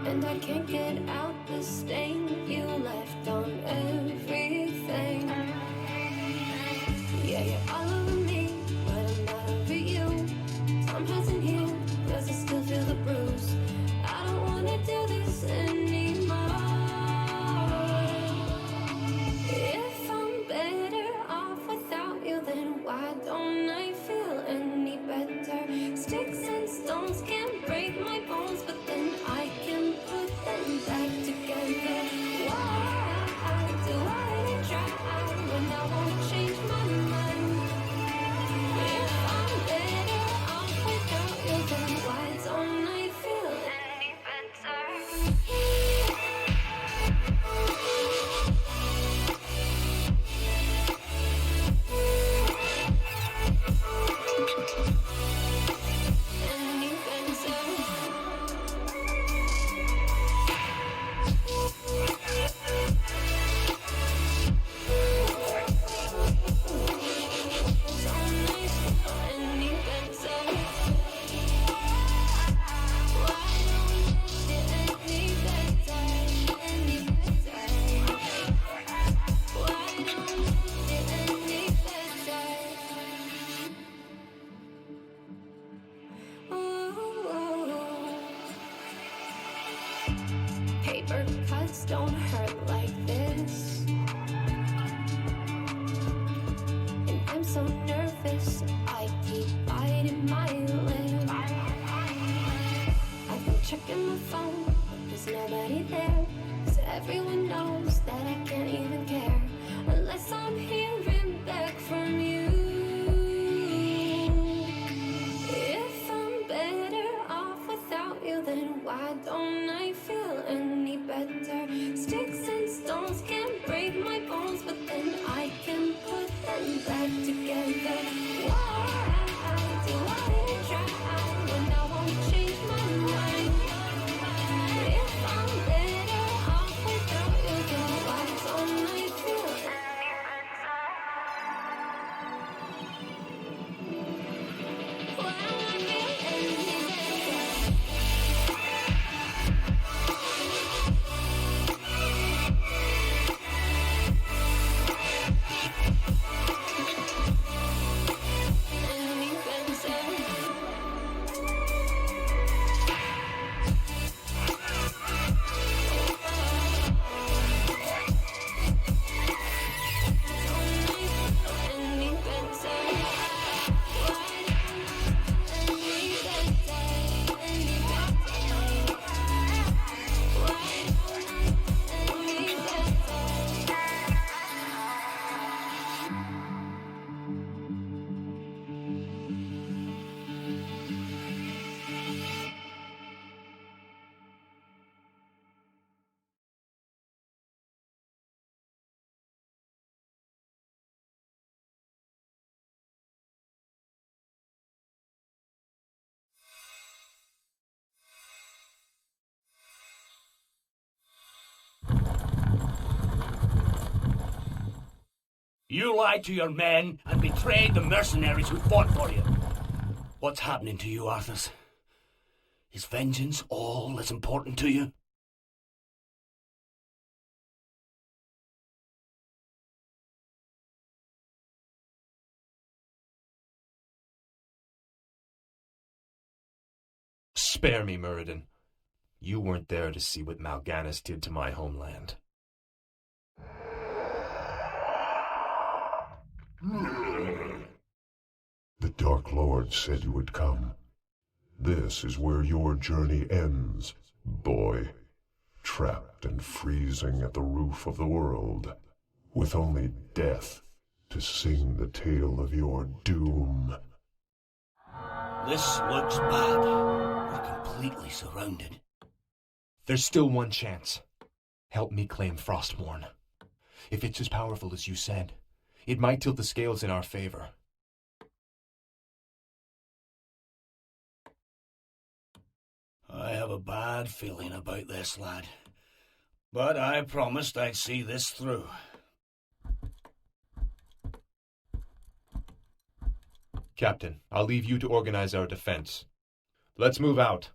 and I can't get out the stain you left on everything. Yeah, you're all over me, but I'm not over you. Time hasn't healed, cause I still feel the bruise. I don't wanna do this anymore. If I'm better off without you, then why don't I feel any better? Sticks and stones can't break my bones, but then I can put them back together. Why do I try when I won't change my mind? If I'm better off without you, then why don't I feel any better? Paper cuts don't hurt like this, and I'm so nervous I keep biting my lip. I've been checking my phone, but there's nobody there, so everyone knows that I can't even care unless I'm hearing back from you. If I'm better off without you, then why don't I feel any better? Sticks and stones can't break my bones, but then I can put them back together. Why do I try when I won't change my mind? If I'm better off without you, then why don't I feel any better? Why don't I feel any better? You lied to your men and betrayed the mercenaries who fought for you. What's happening to you, Arthas? Is vengeance all as important to you? Spare me, Muradin. You weren't there to see what Mal'Ganis did to my homeland. The Dark Lord said you would come. This is where your journey ends, boy. Trapped and freezing at the roof of the world, with only death to sing the tale of your doom. This looks bad. We're completely surrounded. There's still one chance. Help me claim Frostmourne. If it's as powerful as you said, it might tilt the scales in our favor. I have a bad feeling about this, lad. But I promised I'd see this through. Captain, I'll leave you to organize our defense. Let's move out.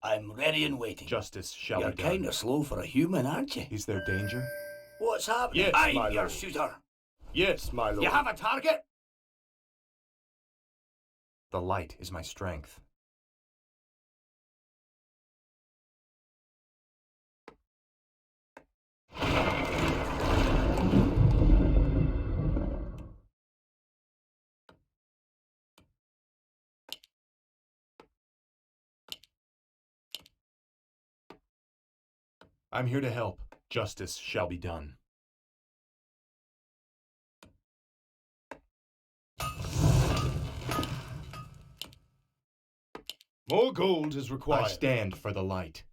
I'm ready and waiting. Justice shall You're be done. kind of slow for a human, aren't you? Is there danger? What's happening? Yes, I'm my your lord. shooter. Yes, my lord. You have a target? The light is my strength. I'm here to help. Justice shall be done. More gold is I required. stand for the light.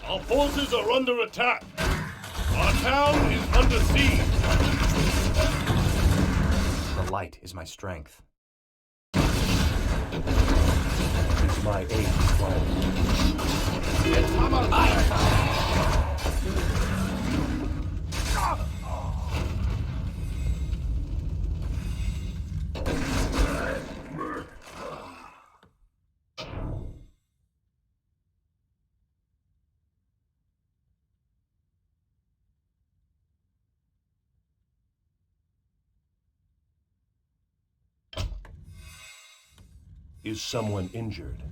Our forces are under attack. Our town is under siege. The light is my strength. Is my aid required? It's hammer Is someone injured?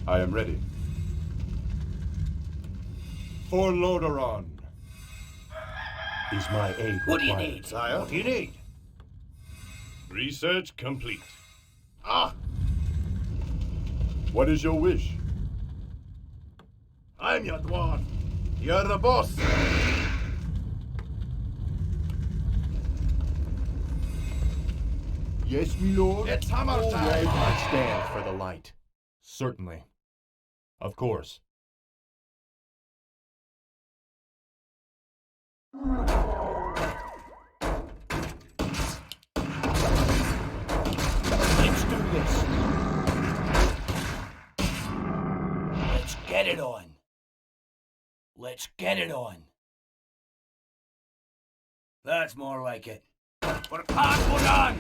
I am ready. For Lordaeron. Is my aid What do you required? need, sire? What do you need? Research complete. Ah! What is your wish? I'm your dwarf. You're the boss. Yes, my lord. It's hammer time. I stand for the light. Certainly. Of course. Let's do this. Let's get it on. Let's get it on. That's more like it. We're halfway done.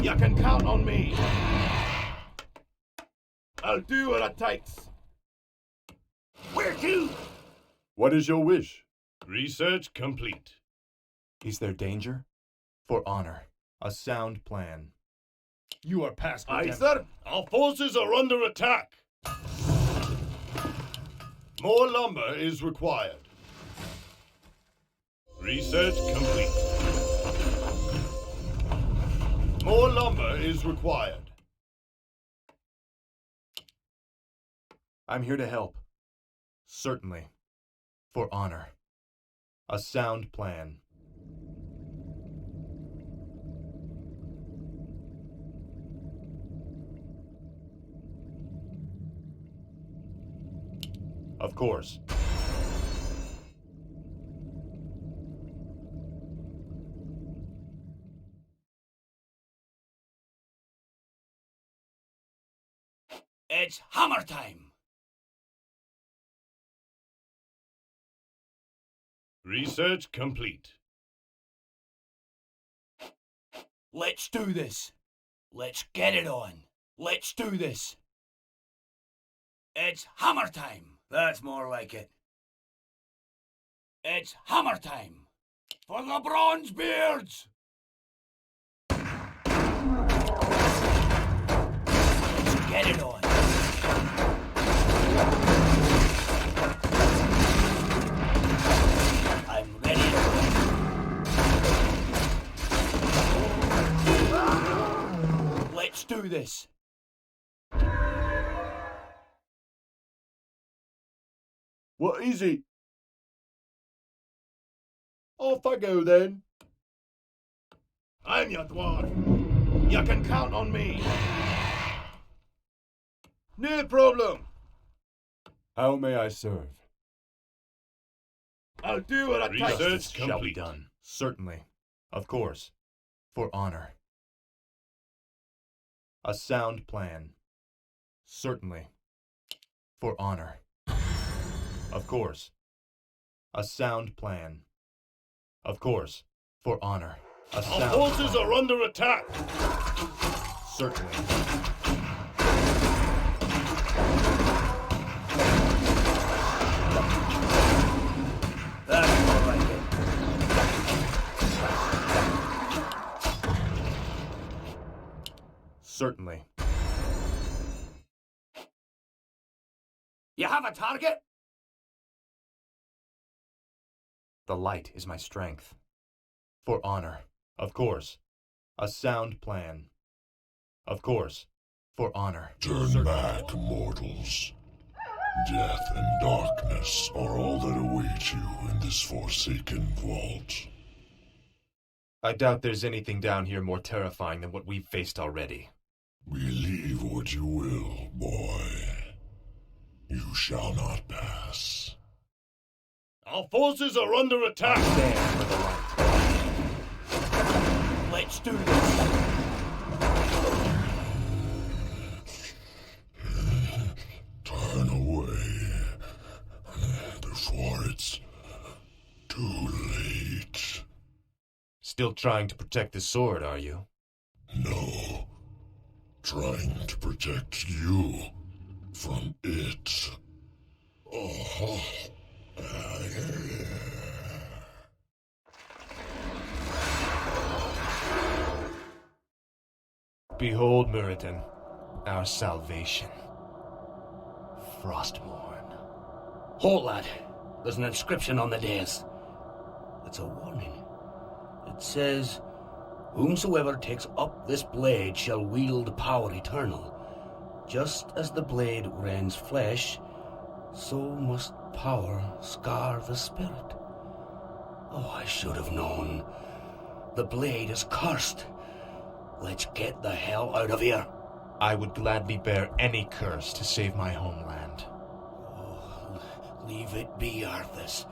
You can count on me. I'll do what it takes. Where to? What is your wish? Research complete. Is there danger? For honor. A sound plan. You are past Aye, redemption. sir. Our forces are under attack. More lumber is required. Research complete. More lumber is required. I'm here to help. Certainly. For honor. A sound plan. Of course. It's hammer time. Research complete. Let's do this. Let's get it on. Let's do this. It's hammer time. That's more like it. It's hammer time. For the bronze beards. Let's get it on. I'm ready to go. Let's do this. What is it? Off I go then. I'm your dwarf. You can count on me. No problem. How may I serve? I'll do what I take. Justice shall be done. Certainly. Of course. For honor. A sound plan. Certainly. For honor. Of course. A sound plan. Of course. For honor. A Our sound forces plan. are under attack! Certainly. That's all right then. Certainly. You have a target? The light is my strength. For honor. Of course. A sound plan. Of course. For honor. Turn back, mortals. Death and darkness are all that await you in this forsaken vault. I doubt there's anything down here more terrifying than what we've faced already. Believe what you will, boy. You shall not pass. Our forces are under attack! Stand for the light. Let's do this. Turn away before it's too late. Still trying to protect the sword, are you? No. Trying to protect you from it. Oh. Behold, Muradin, our salvation. Frostmourne. Halt, lad. There's an inscription on the dais. It's a warning. It says, "Whomsoever takes up this blade shall wield power eternal. Just as the blade rends flesh, so must power scar the spirit." Oh, I should have known. The blade is cursed. Let's get the hell out of here. I would gladly bear any curse to save my homeland. Oh, leave it be, Arthas.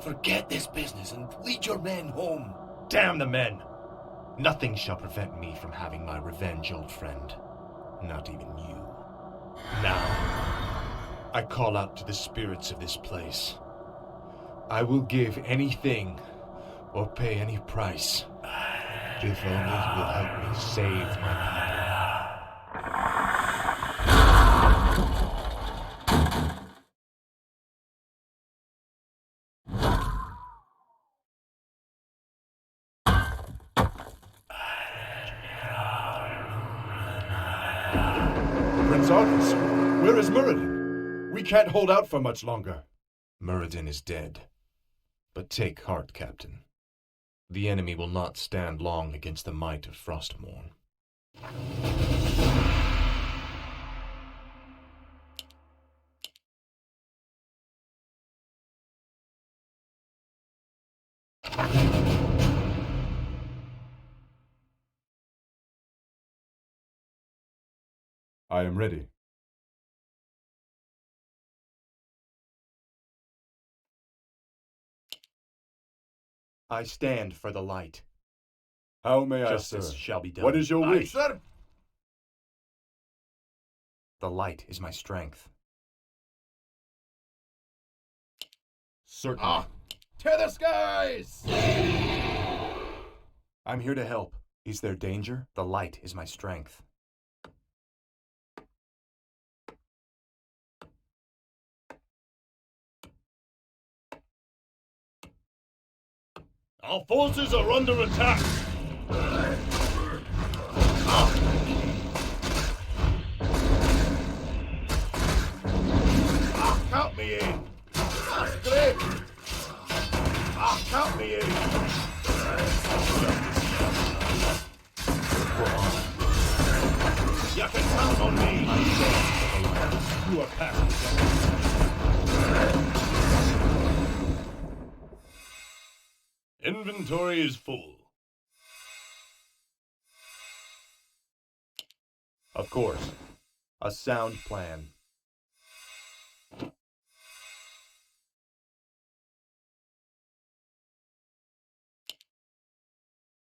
Forget this business and lead your men home. Damn the men! Nothing shall prevent me from having my revenge, old friend. Not even you. Now, I call out to the spirits of this place. I will give anything or pay any price if only you will help me save my Prince Arthas, where is Muradin? We can't hold out for much longer. Muradin is dead. But take heart, Captain. The enemy will not stand long against the might of Frostmourne. I am ready. I stand for the light. How may Justice I serve? shall be done. What is your wish? sir. The light is my strength. Certainly. To the skies! I'm here to help. Is there danger? The light is my strength. Our forces are under attack! Count me in! That's great! Count me in! You can count on me! You are past. Inventory is full. Of course. A sound plan.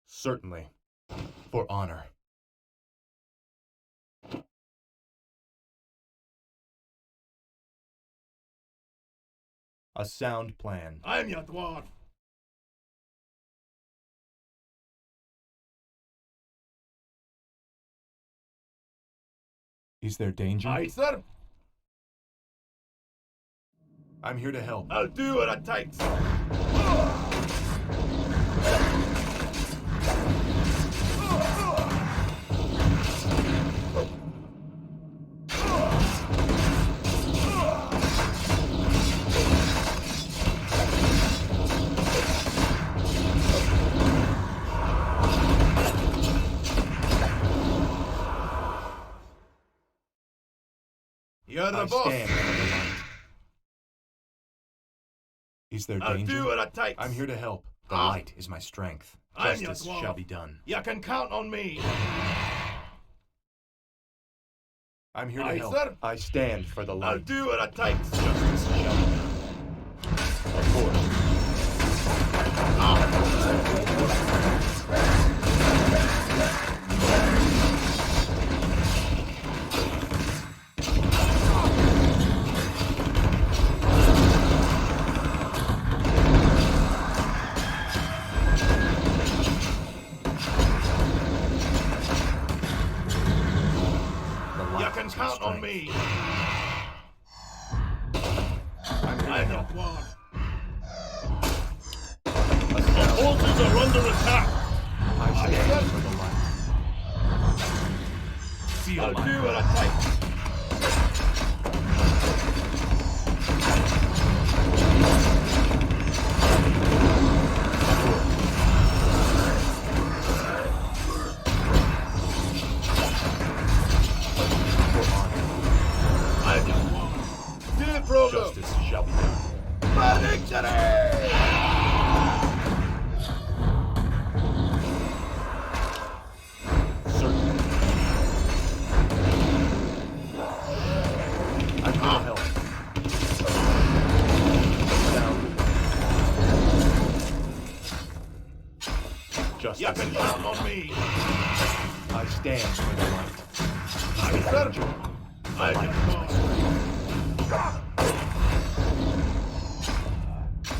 Certainly. For honor. A sound plan. I'm your dwarf. Is there danger? Aye, sir. I'm here to help. I'll do what it takes. You're the I boss. stand for the light. Is there I'll danger? do what it takes. I'm here to help. The Ah. light is my strength. I'm your Justice dwarf. shall be done. You can count on me. I'm here to Aye, help. sir. I stand for the I'll light. do what it takes. Justice shall be done. Of course. The You light can is my count on strength. me. I'm here to I'm your help. dwarf. A Our sound. forces are under attack. I stand sir. for the light. Feel I'll my do what wrath. it takes. I'm your dwarf. To the problem. Justice shall be done. Victory! Certainly. I'm here to help. Sound. Justice. You can count on me. I stand for the light. Aye, sir. I'm your dwarf.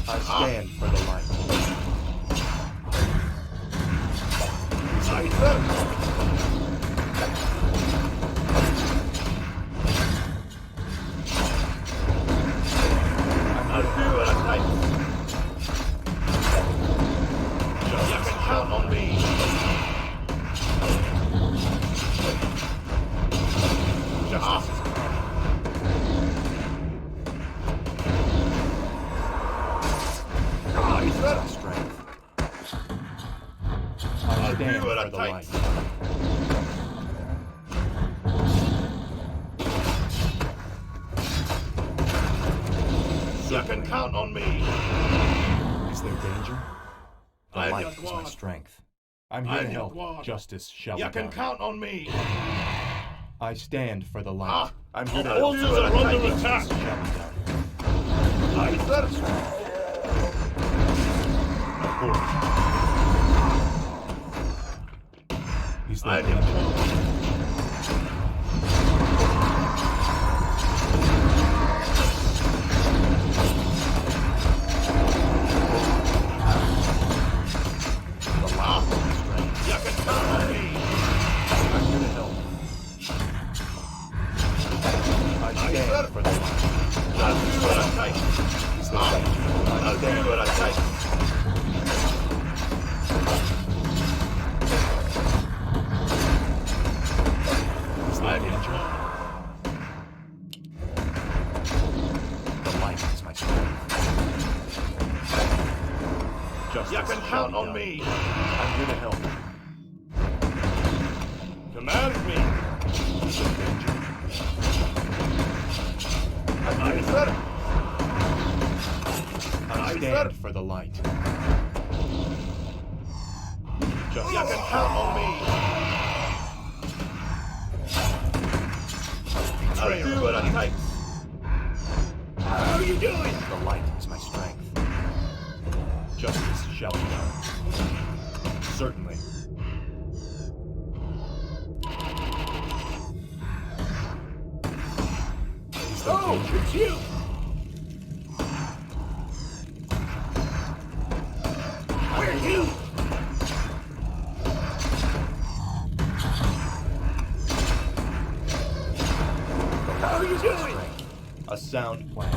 I stand for the light. Aye, sir. I'll do what it takes. You can count on me. Justice is Aye, sir. Strength. I'll I do stand what for it the takes. light. You can count on me. Is there danger? The I'm light your is my dwarf. strength. I'm here I'm to your help. dwarf. Justice shall You be can done. count on me. I stand for the light. Ah. I'm here to Our help. forces are under attack. Justice shall be done. Aye, sir. Of course. Is there I'm your danger? dwarf. The light is my strength. You can count on me. I'm here to help. I stand sir. for the light. I'll do what it takes. Is there danger? I I'll stand do what it takes. Is there I'm your danger? dwarf. The light is my strength. Justice You can shall count be on done. me. I'm here to help. Command me. Is there danger? Aye, sir. I Aye, stand sir. for the light. You can count on me. I'll do what it takes. How are you doing? The light is my strength. Justice shall be done. Certainly. Is there danger? It's you. Where to? How are you doing? A sound plan.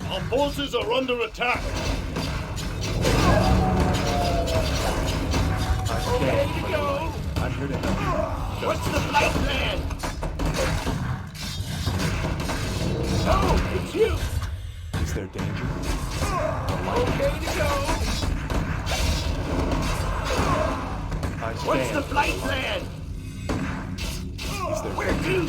Our forces are under attack. Okay to go. I'm here to help. What's the flight plan? Oh, it's you. Is there danger? Okay to go. I stand. What's the flight plan? Is there Where to?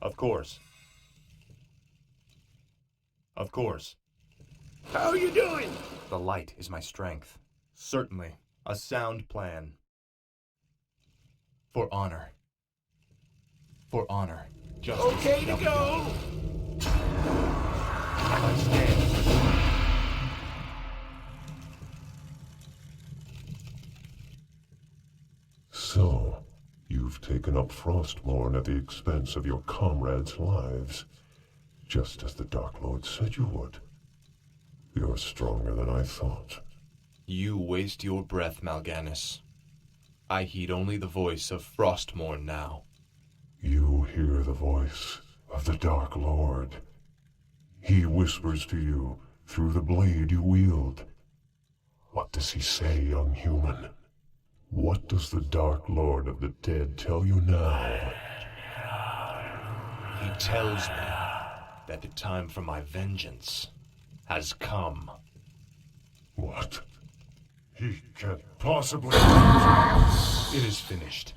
Of course. Of course. How are you doing? The light is my strength. Certainly. A sound plan. For honor. For honor. Justice. Okay to shall be go. done. I stand. So, you've taken up Frostmourne at the expense of your comrades' lives, just as the Dark Lord said you would. You're stronger than I thought. You waste your breath, Mal'Ganis. I heed only the voice of Frostmourne now. You hear the voice of the Dark Lord. He whispers to you through the blade you wield. What does he say, young human? What does the Dark Lord of the Dead tell you now? He tells me that the time for my vengeance has come. What? He can't possibly... It is finished.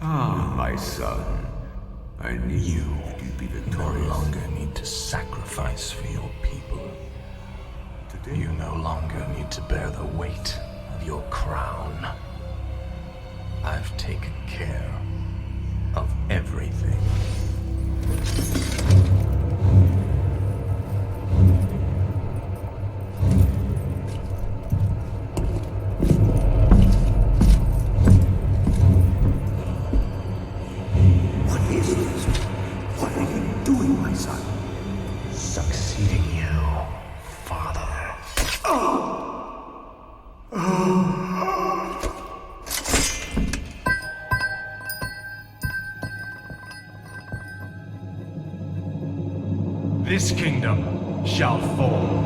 Ah, my son. I knew you'd be victorious. No longer need to sacrifice for your people. You no longer need to bear the weight of your crown. I've taken care of everything. What is this? What are you doing, my son? Succeeding you, father. this kingdom shall fall.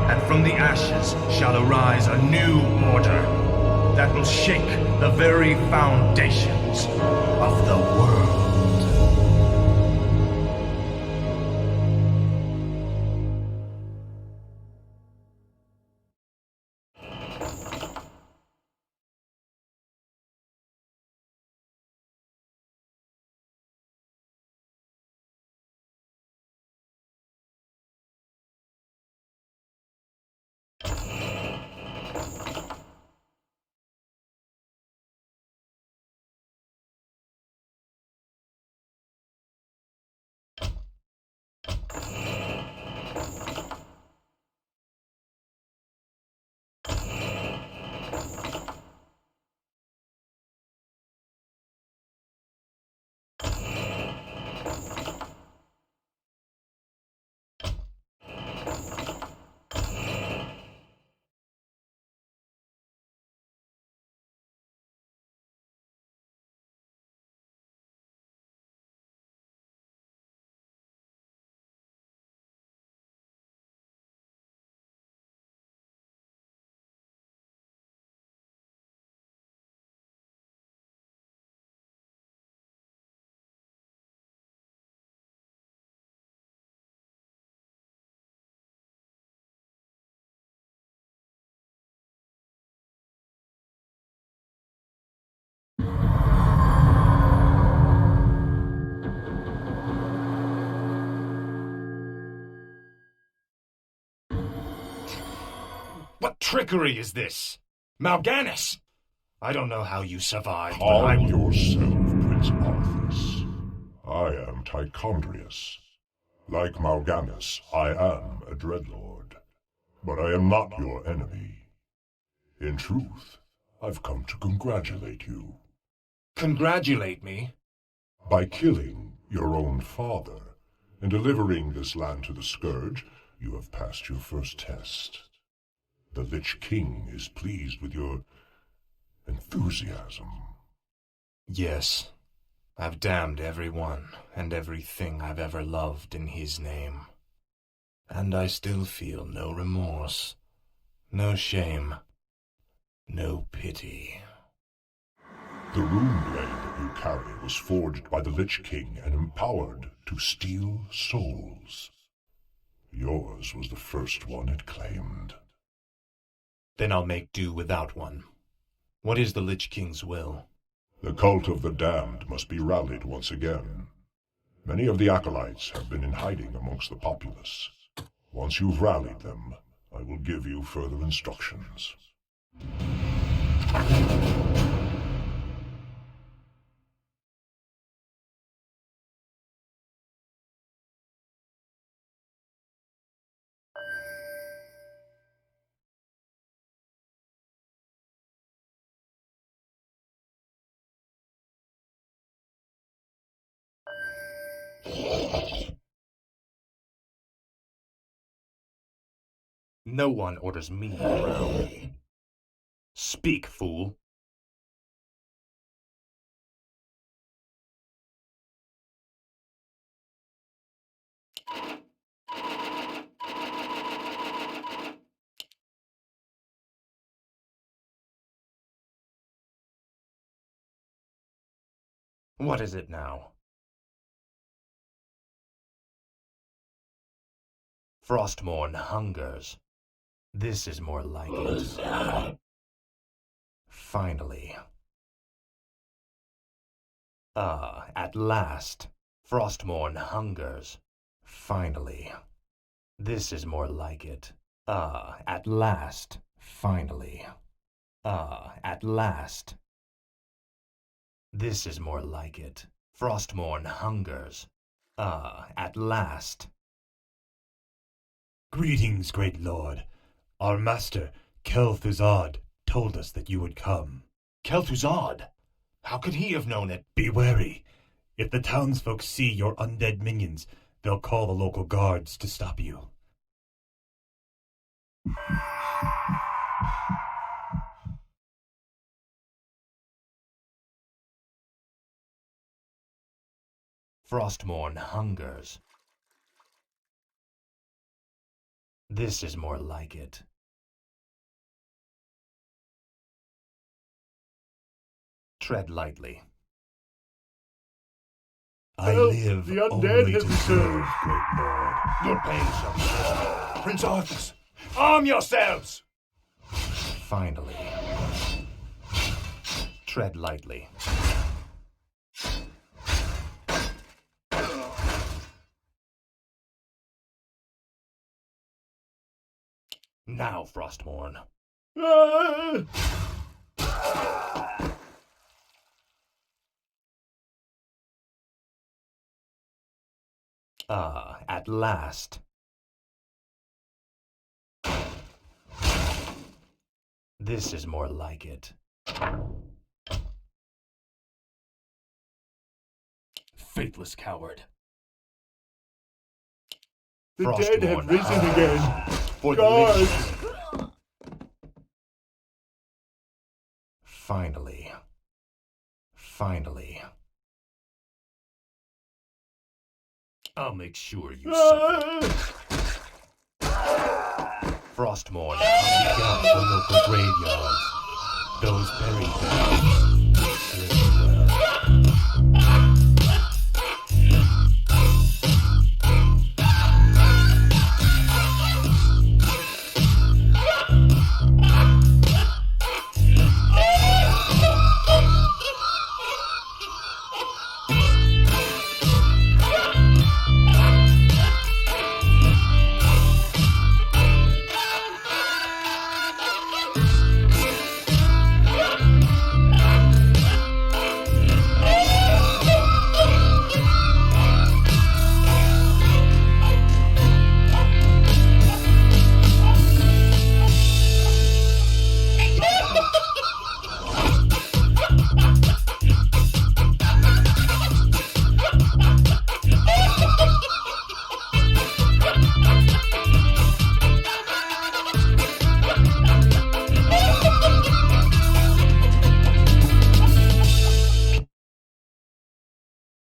And from the ashes shall arise a new order that will shake the very foundations of the world. What trickery is this? Mal'Ganis! I don't know how you survived, but I Calm will... yourself, Prince Arthas. I am Tichondrius. Like Mal'Ganis, I am a Dreadlord. But I am not your enemy. In truth, I've come to congratulate you. Congratulate me? By killing your own father and delivering this land to the Scourge, you have passed your first test. The Lich King is pleased with your enthusiasm. Yes. I've damned everyone and everything I've ever loved in his name. And I still feel no remorse, no shame, no pity. The rune blade that you carry was forged by the Lich King and empowered to steal souls. Yours was the first one it claimed. Then I'll make do without one. What is the Lich King's will? The cult of the damned must be rallied once again. Many of the acolytes have been in hiding amongst the populace. Once you've rallied them, I will give you further instructions. No one orders me around. Speak, fool. What is it now? Frostmourne hungers. This is more like it. Finally. Ah, at last. Frostmourne hungers. Finally. This is more like it. Ah, at last. Finally. Ah, at last. This is more like it. Frostmourne hungers. Ah, at last. Greetings, great lord. Our master, Kel'Thuzad, told us that you would come. Kel'Thuzad? How could he have known it? Be wary. If the townsfolk see your undead minions, they'll call the local guards to stop you. Frostmourne hungers. This is more like it. Tread lightly. I Help, live the undead only has to returned. serve, great lord. Your pain shall be lessened. Prince Arthas, arm yourselves! Finally. Tread lightly. Now, Frostmourne. Ah, at last. This is more like it. Faithless coward. The dead have Frostmourne risen again. For the Guards! living. Finally. Finally. I'll make sure you suffer. Frostmourne dig out the local graveyards. Those buried there sleep well.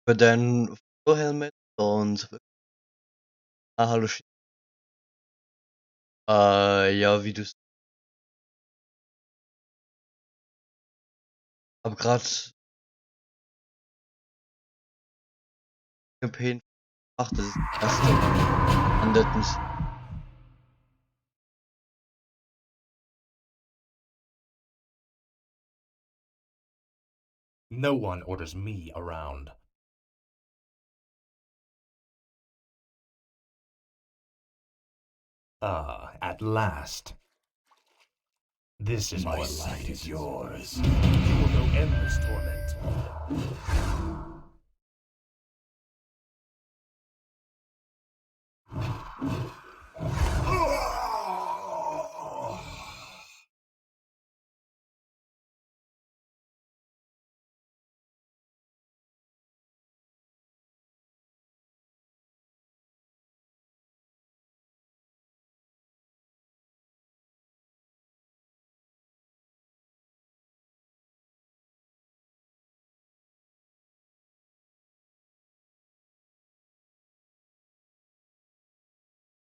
Für dein Helmet und hallo. Ja, wie du hab grad Campaign gemacht, das ist das erste Undeadens. No one orders me around. Ah, at last. This is My more sight like is it. yours. You will know endless torment.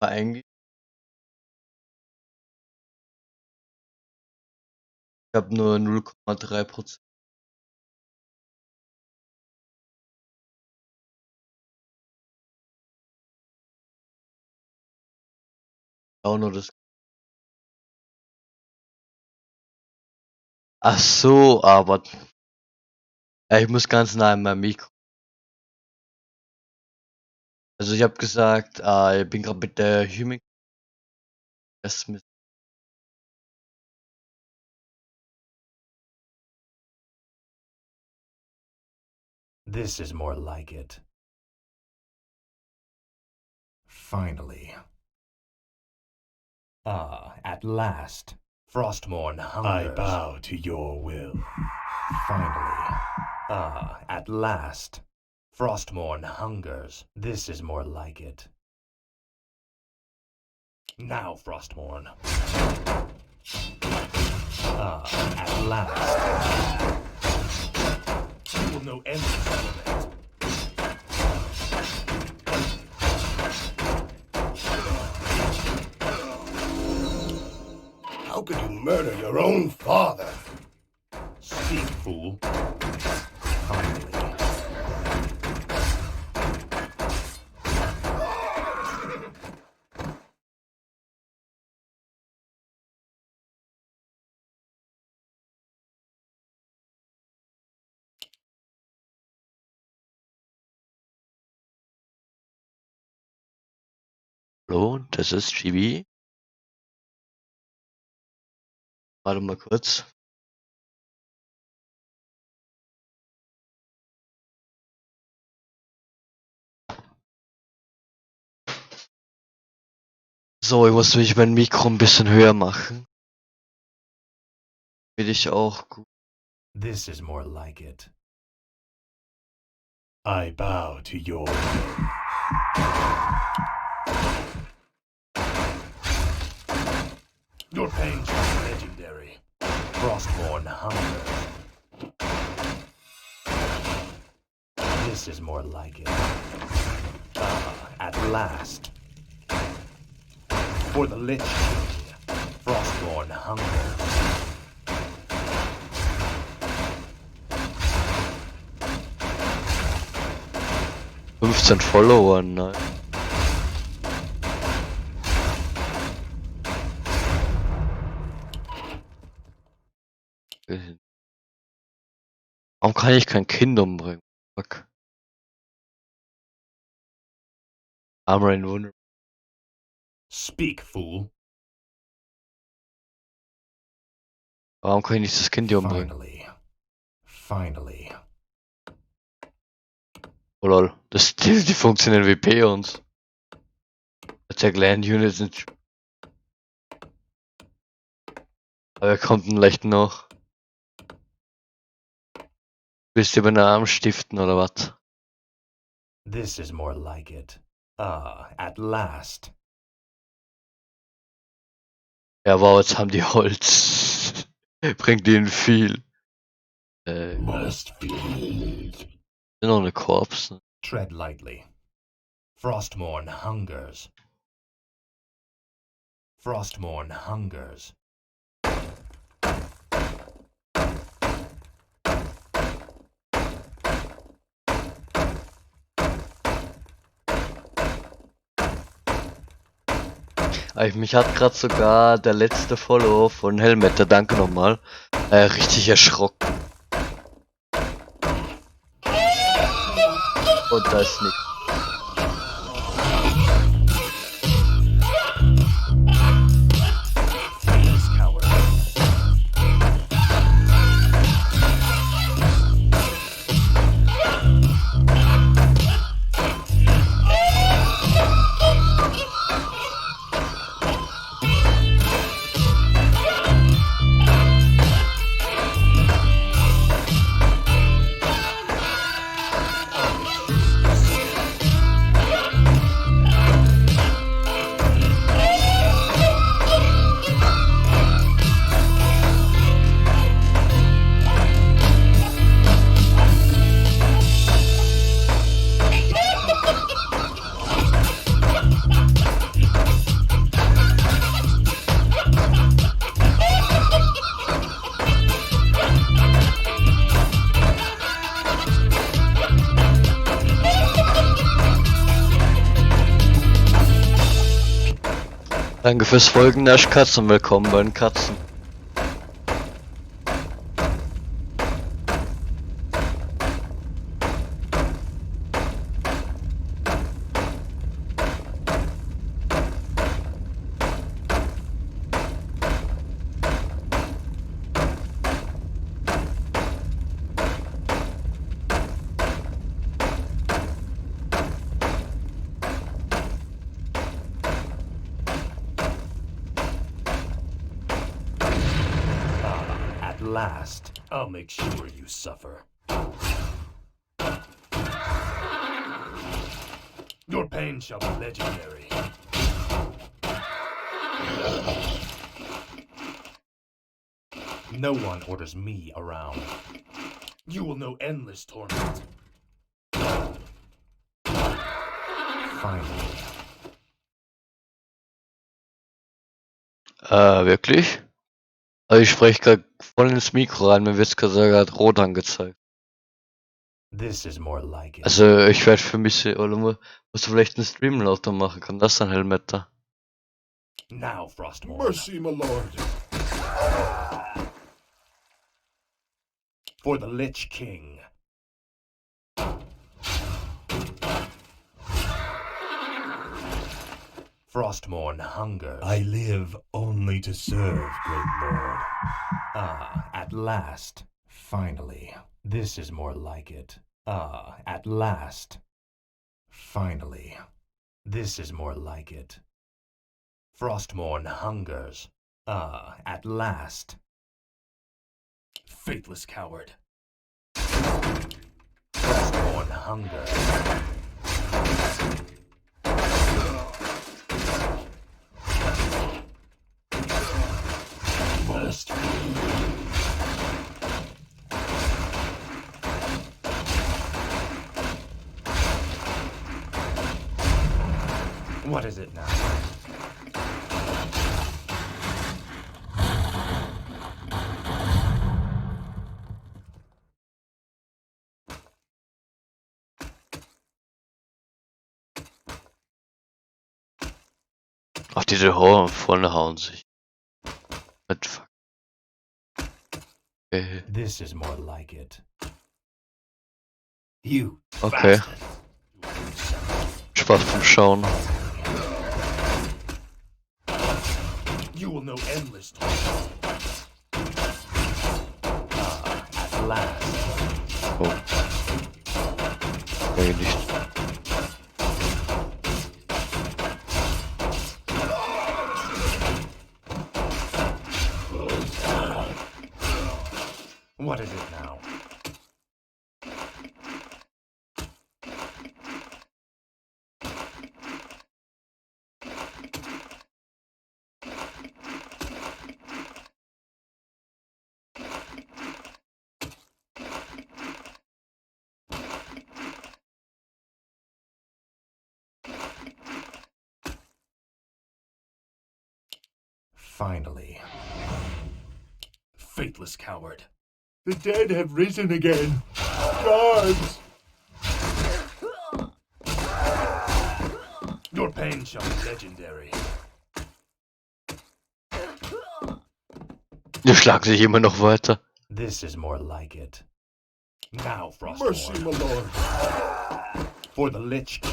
Eigentlich ich habe nur 0,3%. Auch nur das. Ach so, aber ja, ich muss ganz nah an meinem Mikro. Also ich habe gesagt, ich bin gerade mit der Human. This is more like it. Finally. Ah, at last. Frostmourne hungers. I bow to your will. Finally. Ah, at last. Frostmourne hungers. This is more like it. Now, Frostmourne. Ah, at last. You will know endless torment. murder your own father. Speak, fool. Finally. Hallo, das ist GB. Warte mal kurz. So, ich muss mich mein Mikro ein bisschen höher machen. Will ich auch gut. This is more like it. I bow to your Your pain is legendary. Frostborn hunger. This is more like it. At last. For the Lich King. Frostborn hunger. 15 Follower, nein. Warum kann ich kein Kind umbringen? Fuck. Armor in Wunder. Speak, fool. Warum kann ich nicht das Kind hier umbringen? Finally. Oh lol, die funktionieren wie Peons. Attack Land Units sind. Aber er kommt denn leicht noch. Willst du über den Arm stiften oder was? This is more like it. At last. Ja, wow, jetzt haben die Holz. Bringt ihnen viel. Must feed. Sind noch eine Korps. Ne? Tread lightly. Frostmourne hungers. Frostmourne hungers. Mich hat gerade sogar der letzte Follow von Helmet, danke nochmal, richtig erschrocken. Und da ist nichts. Danke fürs Folgen, Naschkatz, und willkommen bei den Katzen. Last, I'll make sure you suffer. Your pain shall be legendary. No one orders me around. You will know endless torment. Finally. Wirklich? Aber ich spreche gerade voll ins Mikro rein, mir wird's gerade rot angezeigt. This is more like it. Also ich werde für mich oder musst du vielleicht einen Stream lauter machen, kann das sein, Helmetta? Now, Frostmourne. Mercy, my lord. For the Lich King. Frostmourne hungers. I live only to serve, great lord. Ah, at last. Finally. This is more like it. Ah, at last. Finally. This is more like it. Frostmourne hungers. Ah, at last. Faithless coward. Frostmourne hungers. First. What is it now? Ach, diese vorne hauen sich. What fuck? Okay. This is more like it. You. Okay. Bastard. Spaß beim Schauen. You will know endless time. At last. Oh. Nee, nicht. What is it now? Finally. Faithless coward. The dead have risen again. Guards! Your pain shall be legendary. Die schlagen sich immer noch weiter. This is more like it. Now, Mercy, my Frostmourne. lord. For the Lich King.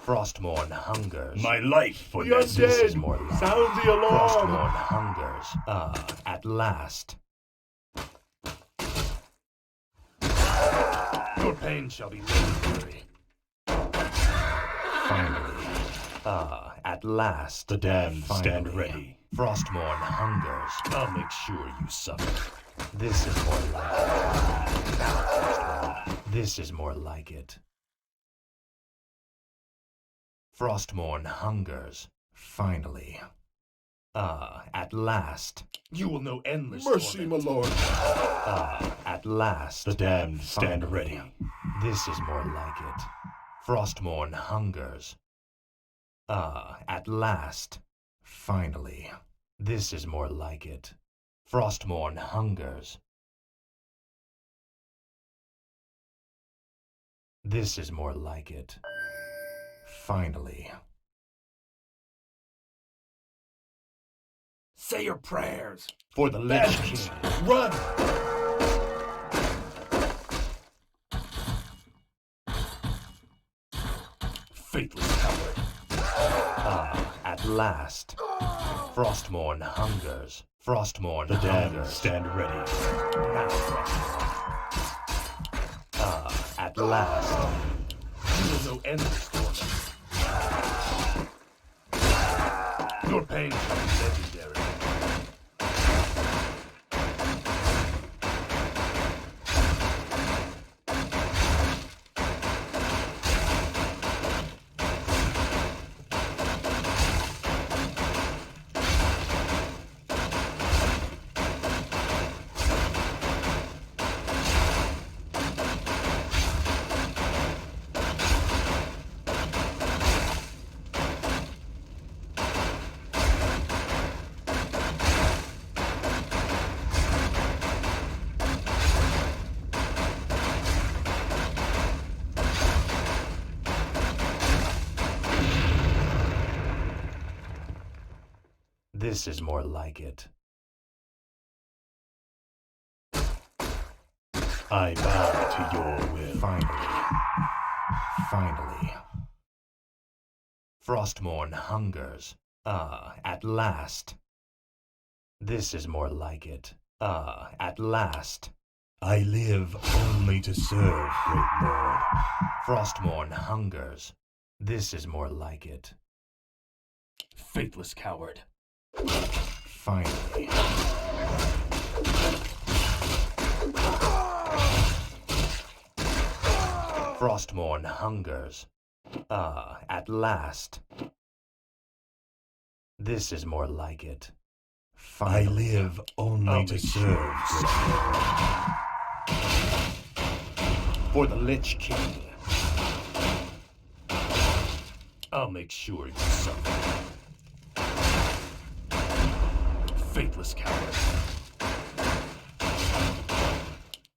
Frostmourne hungers. My life for The them. This is undead! more like Sound the alarm! Frostmourne hungers. Ah, at last. Your pain shall be legendary. Finally. Ah, at last. The damned stand Finally. ready. Frostmourne hungers. I'll make sure you suffer. This is more like it. Now, Frostmourne. This is more like it. Frostmourne hungers. Finally. Ah, at last. You will know endless Mercy, my torment. lord. Ah, at last. The damned stand Finally. ready. This is more like it. Frostmourne hungers. Ah, at last. Finally. This is more like it. Frostmourne hungers. This is more like it. Finally. Say your prayers. For the Lich King. Run! Faithless coward. Ah, at last. Frostmourne hungers. Frostmourne The damned hungers. stand ready. Now, Frostmourne. Ah, at last. You will know endless torment. Your pain shall be legendary. This is more like it. I bow to your will. Finally. Frostmourne hungers. At last. This is more like it. At last. I live only to serve, great lord. Frostmourne hungers. This is more like it. Faithless coward. Finally. Frostmourne hungers. At last. This is more like it. I Finally. live only to serve, great lord. For the Lich King. I'll make sure you suffer. Faithless coward.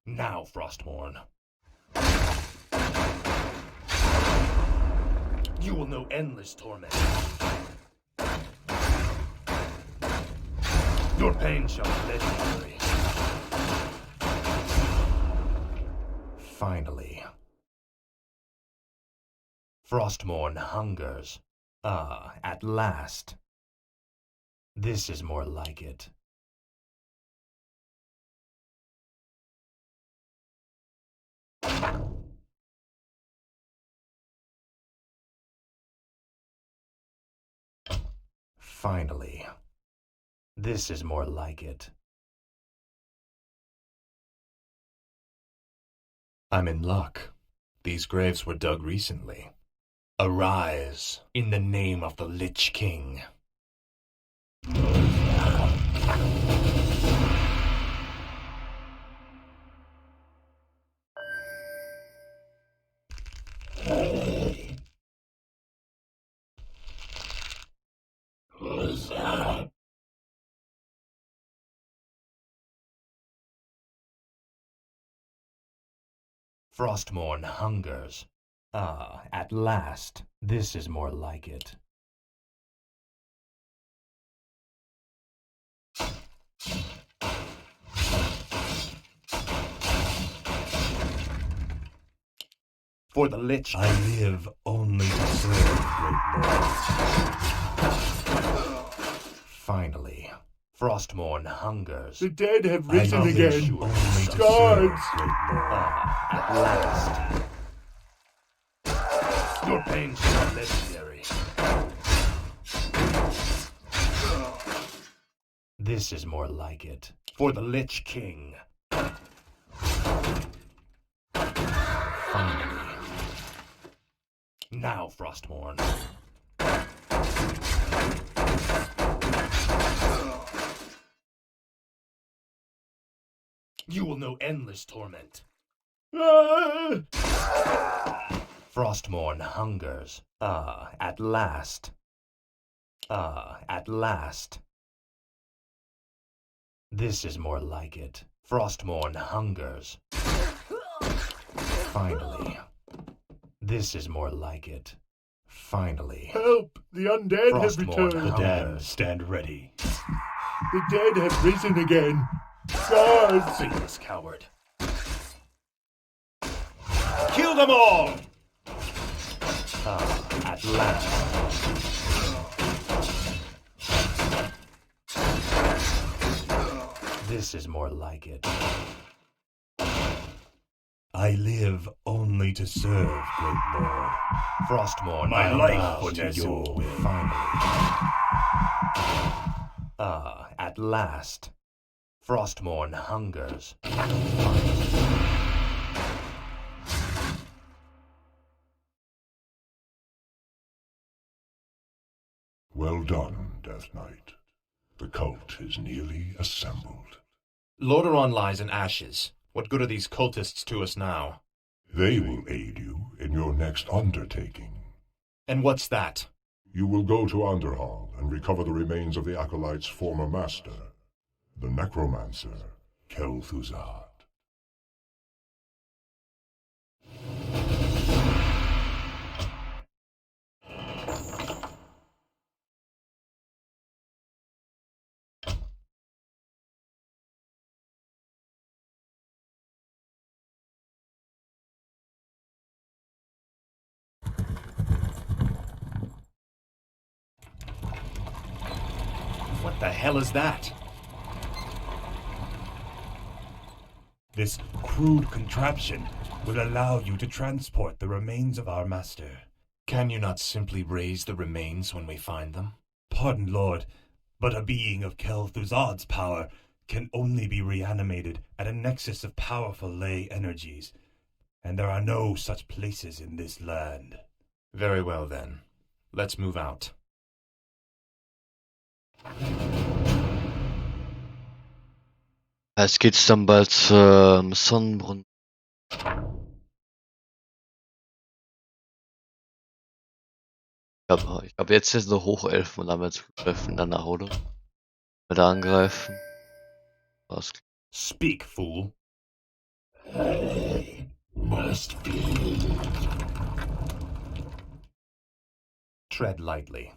Now, Frostmourne. You will know endless torment. Your pain shall be legendary. Finally. Frostmourne hungers. At last. This is more like it. Finally. This is more like it. I'm in luck. These graves were dug recently. Arise in the name of the Lich King. Frostmourne hungers. At last. This is more like it. For the Lich. I live only to serve, great lord. Finally. Frostmourne hungers. The dead have I risen live again. only to Guards! serve, great lord. At last. Your pain shall be legendary. This is more like it. For the Lich King. Finally. Now, Frostmourne. You will know endless torment. Frostmourne hungers. At last. At last. This is more like it. Frostmourne hungers. Finally. This is more like it. Finally. Help! The undead have Frostmourne returned. The damned stand ready. The dead have risen again. Guards! Faithless coward. Kill them all! At last. This is more like it. I live only to serve, great lord. Frostmourne. My I life bow for to this. your will. Finally. At last. Frostmourne hungers. Well done, Death Knight. The cult is nearly assembled. Lordaeron lies in ashes. What good are these cultists to us now? They will aid you in your next undertaking. And what's that? You will go to Underhall and recover the remains of the Acolyte's former master, the necromancer, Kel'Thuzad. the hell is that? This crude contraption will allow you to transport the remains of our master. Can you not simply raise the remains when we find them? Pardon, Lord, but a being of Kel'Thuzad's power can only be reanimated at a nexus of powerful ley energies, and there are no such places in this land. Very well then. Let's move out. Es geht dann bald zum Sonnenbrunnen. Ich glaube, jetzt ist noch Hochelfen und dann wird es treffen danach, oder? Wieder angreifen. Was? Speak, fool. Must be. Tread lightly.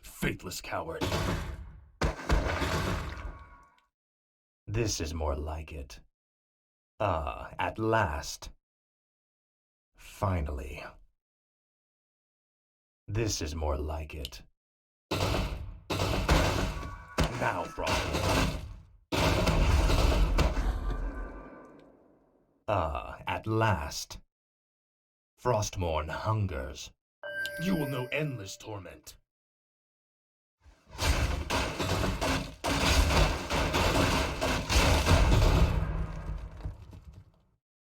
Faithless coward. This is more like it. Ah, at last. Finally. This is more like it. Now, Frostborn. Ah, at last. Frostmourne hungers. You will know endless torment.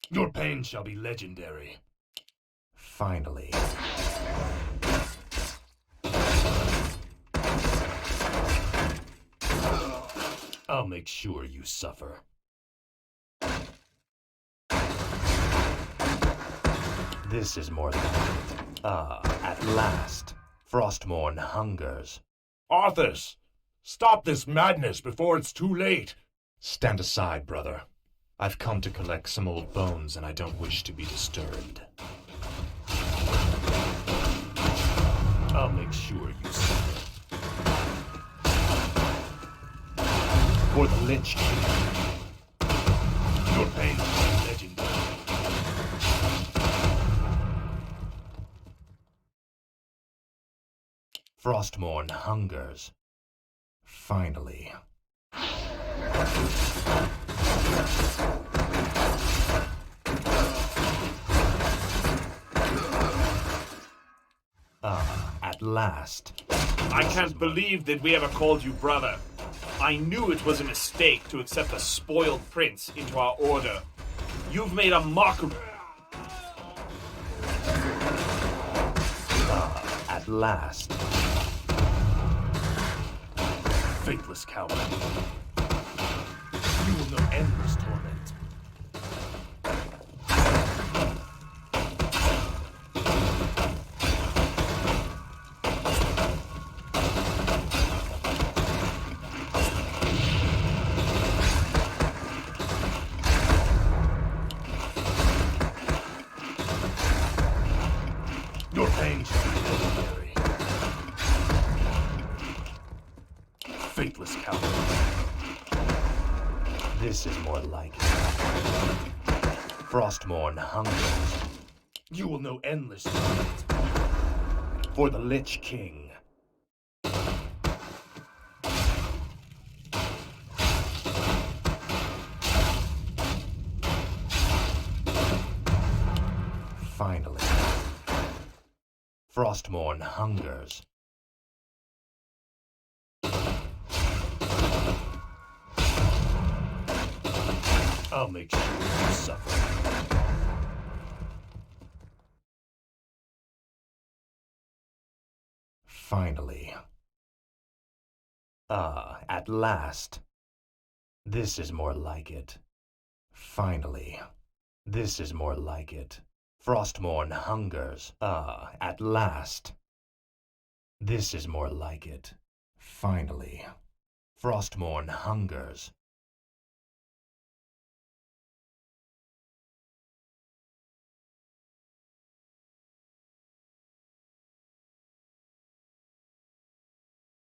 Your pain shall be legendary. Finally. I'll make sure you suffer. This is more than it. Ah, at last. Frostmourne hungers. Arthas, stop this madness before it's too late. Stand aside, brother. I've come to collect some old bones and I don't wish to be disturbed. I'll make sure you suffer. For the Lich King. Your pain shall be legendary. Frostmourne hungers. Finally. Ah, at last. I can't believe that we ever called you brother. I knew it was a mistake to accept a spoiled prince into our order. You've made a mockery. Ah, at last. Faithless coward. You will know endless torment. Your pain shall be legendary. Faithless coward. This is more like it. Frostmourne hungers. You will know endless torment. For the Lich King. Finally. Frostmourne hungers. I'll make sure you suffer. Finally. Ah, at last. This is more like it. Finally. This is more like it. Frostmourne hungers. Ah, at last. This is more like it. Finally. Frostmourne hungers.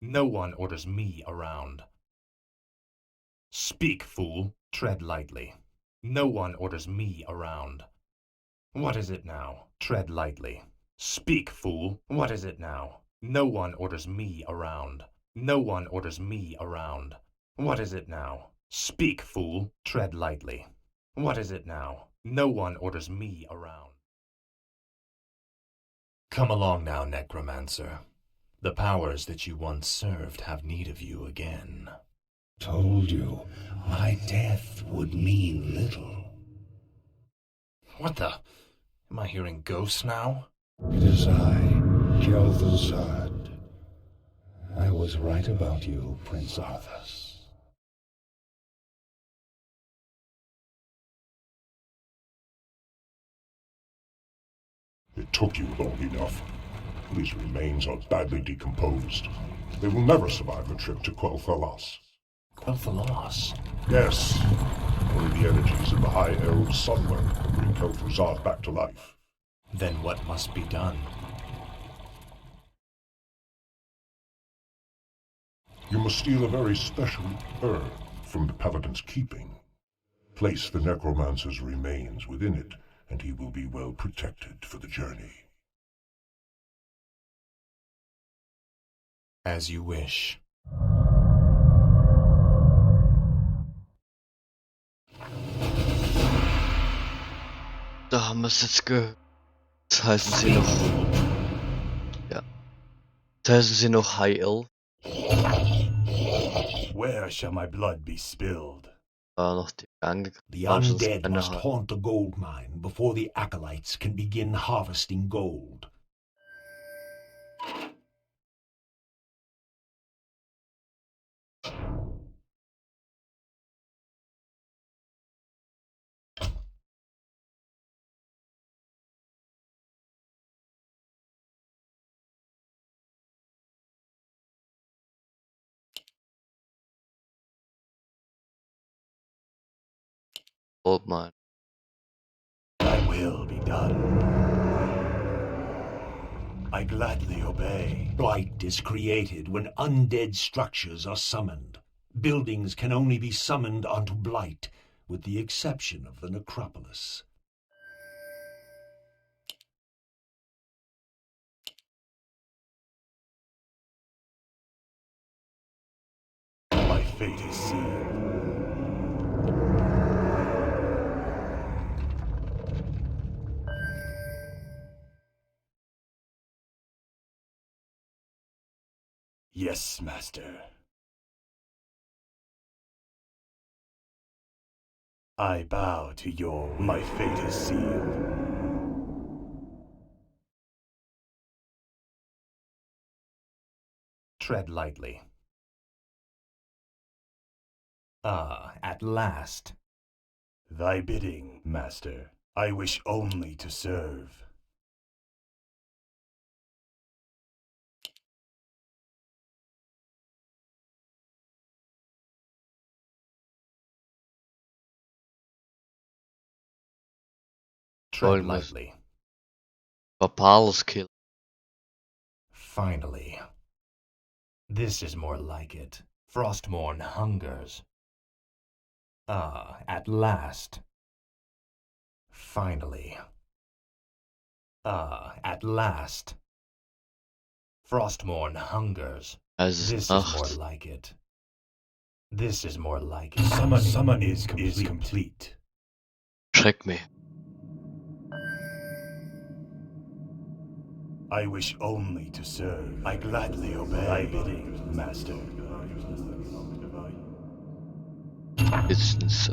No one orders me around. Speak, fool. Tread lightly. No one orders me around. What is it now? Tread lightly. Speak, fool. What is it now? No one orders me around. No one orders me around. What is it now? Speak, fool. Tread lightly. What is it now? No one orders me around. Come along now, Necromancer. The powers that you once served have need of you again. Told you, my death would mean little. What the? Am I hearing ghosts now? It is I, Kel'Thuzad. I was right about you, Prince Arthas. It took you long enough. These remains are badly decomposed. They will never survive the trip to Quel'Thalas. Quel'Thalas? Yes. Only the energies of the High Elves' Sunworld can bring Kel'Thuzad back to life. Then what must be done? You must steal a very special herb from the Paladin's keeping. Place the Necromancer's remains within it, and he will be well protected for the journey. As you wish. Da haben wir es jetzt gehört. Das heißen sie noch. Ja. Das heißen sie noch High Elf. Where shall my blood be spilled? Noch die The undead must haunt the gold mine before the acolytes can begin harvesting gold. Gold mine. Thy will be done. I gladly obey. Blight is created when undead structures are summoned. Buildings can only be summoned onto blight, with the exception of the necropolis. My fate is sealed. Yes, master. I bow to your will. My fate is sealed. Tread lightly. Ah, at last. Thy bidding, master. I wish only to serve. Tread lightly. Papal's kill. Finally. This is more like it. Frostmourne hungers. Ah, at last. Finally. Ah, at last. Frostmourne hungers. This is more like it. This is more like it. Summon is complete. Schreck me. I wish only to serve. I gladly obey thy bidding, master. Distance.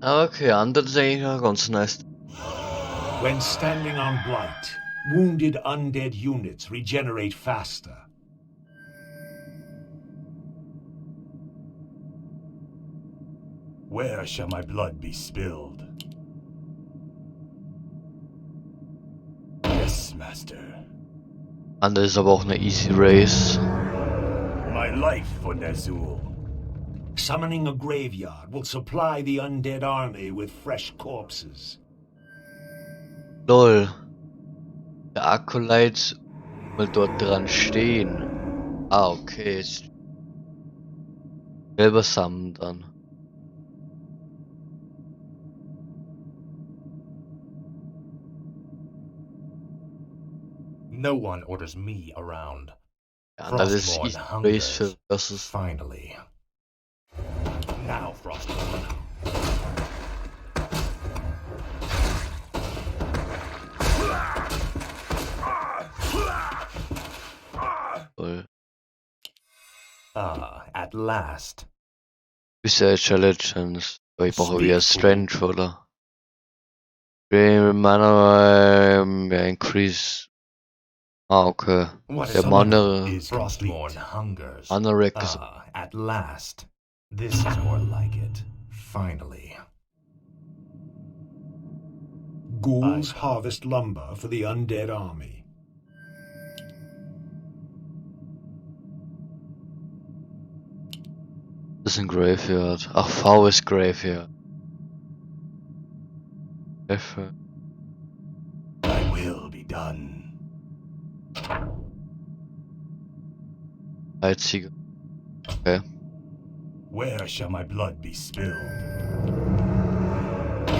Okay, Undead ist eigentlich noch ganz nice. When standing on blight, wounded undead units regenerate faster. Where shall my blood be spilled? Yes, master. Undead ist aber auch eine easy race. My life for Ner'zhul. Summoning a graveyard will supply the undead army with fresh corpses. Lol. Der Acolyte will dort dran stehen. Ah, okay. Selber sammeln dann. No one orders me around. Ja, das ist Easy Race für Versus. Finally. Now, Frostborn. Toll. At last. Bisher Challenges. Aber ich brauche wieder Strange, oder? Mana Increase. Okay. Der andere. Anorak ist. At last. This is more like it. Finally. Ghouls harvest lumber for the undead army. Das ist ein Graveyard. Ach, V ist Graveyard. F. Thy will be done. Heizige. Okay. Where shall my blood be spilled?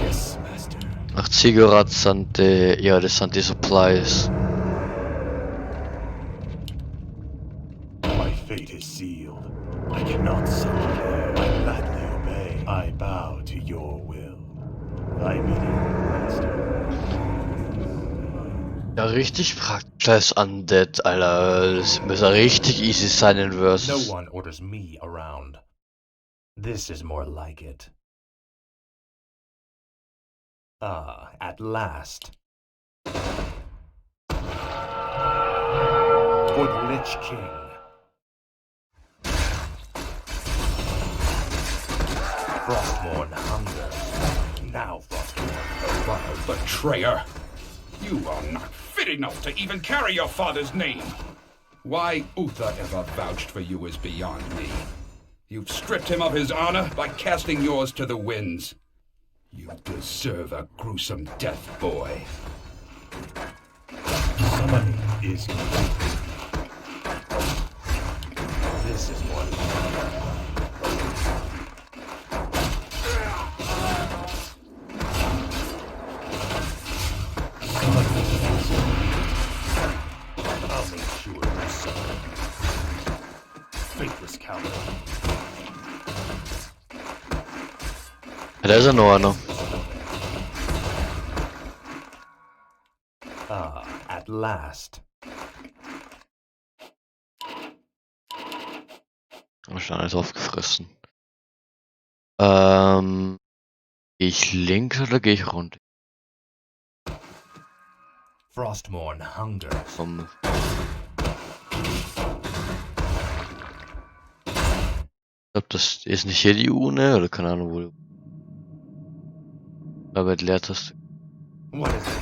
Yes, master. Ach, Ziggurat sind die, ja, das sind die Supplies. My fate is sealed. I cannot surrender. I gladly obey. I bow to your will. Thy meaning, master. Ja, richtig praktisch Undead, Alter. Das müsste richtig easy sein in Versus. No one orders me around. This is more like it. At last. For the Lich King. Frostmourne hunger. Now, Frostmourne. Vile betrayer! You are not fit enough to even carry your father's name! Why Uther ever vouched for you is beyond me. You've stripped him of his honor by casting yours to the winds. You deserve a gruesome death, boy. Summoning is complete. This is more I'll make sure you suffer. Faithless coward. Da ist ja noch einer. At last. Hab schon alles aufgefressen. Geh ich links oder gehe ich runter? Frostmourne hunger. Komm. Ich glaube, das ist nicht hier die Urne, oder keine Ahnung, wo. Aber die Leertaste. What is it?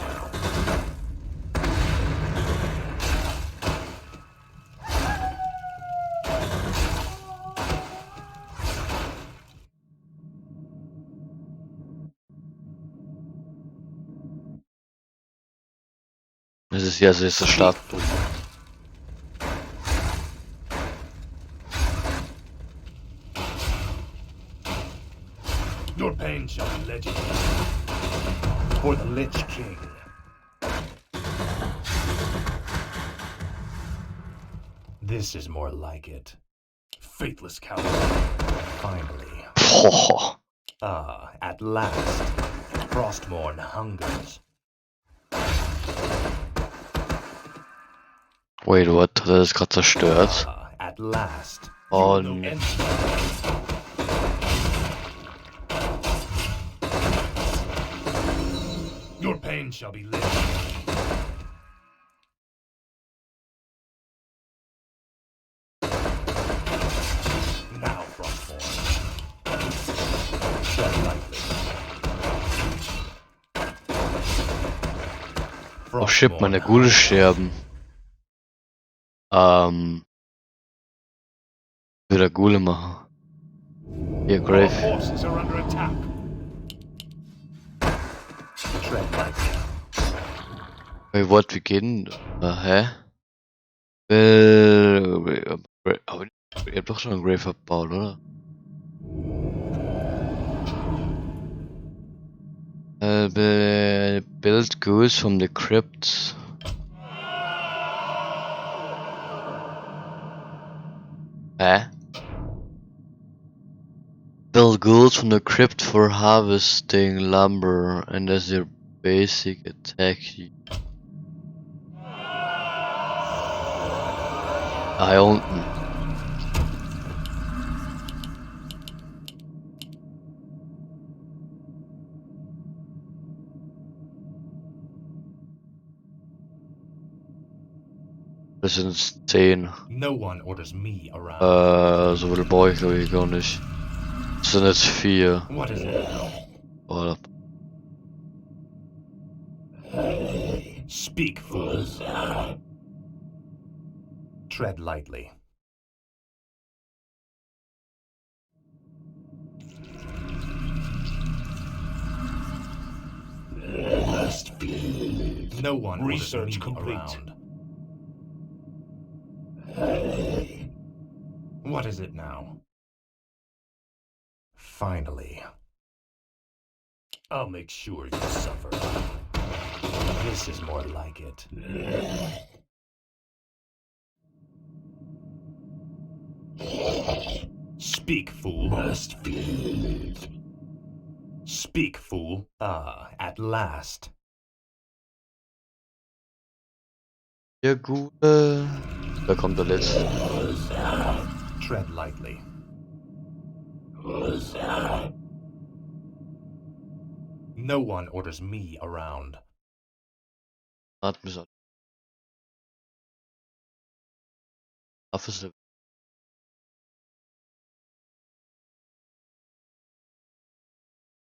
Das ist ja der Start. Your pain shall be legendary. For the Lich King. This is more like it. Faithless coward. Finally. Boah. At last. Frostmourne hungers. Wait, what? Hat er das gerade zerstört? At last. Oh, You will nee. end. Your pain shall be legendary. Now, Frostmourne. Tread lightly. Oh shit, meine Ghule sterben. Wieder Ghule machen. Hier, Our Grave. forces are under attack. Tread lightly. Wait, what? Wie geht denn? Hä? Aber ihr habt doch schon einen Grave verbaut, oder? Build ghouls from the crypt. Hä? Build gold from the crypt for harvesting lumber, and as your basic attack. Här unten. Das sind 10. No one orders me around. So viel brauche ich glaube ich gar nicht. Das sind jetzt 4. What is it now? Oh, Speak, fools. Tread lightly. No one Research orders me complete. around. What is it now? Finally. I'll make sure you suffer. This is more like it. Speak, fool. Must be. Speak, fool. Ah, at last. ja gut. Da kommt der letzte. Tread lightly. No one orders me around. Hat mich an. Affe.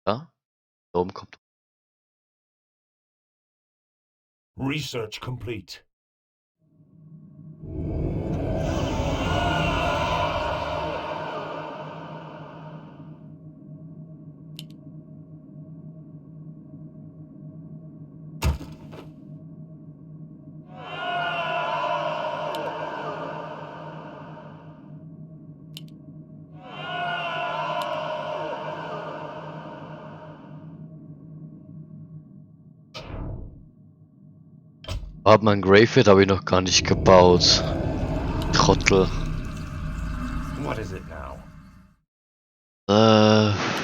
Ja? Da oben kommt. Research complete. Hat mein Graveyard habe ich noch gar nicht gebaut. Trottel. What is it now?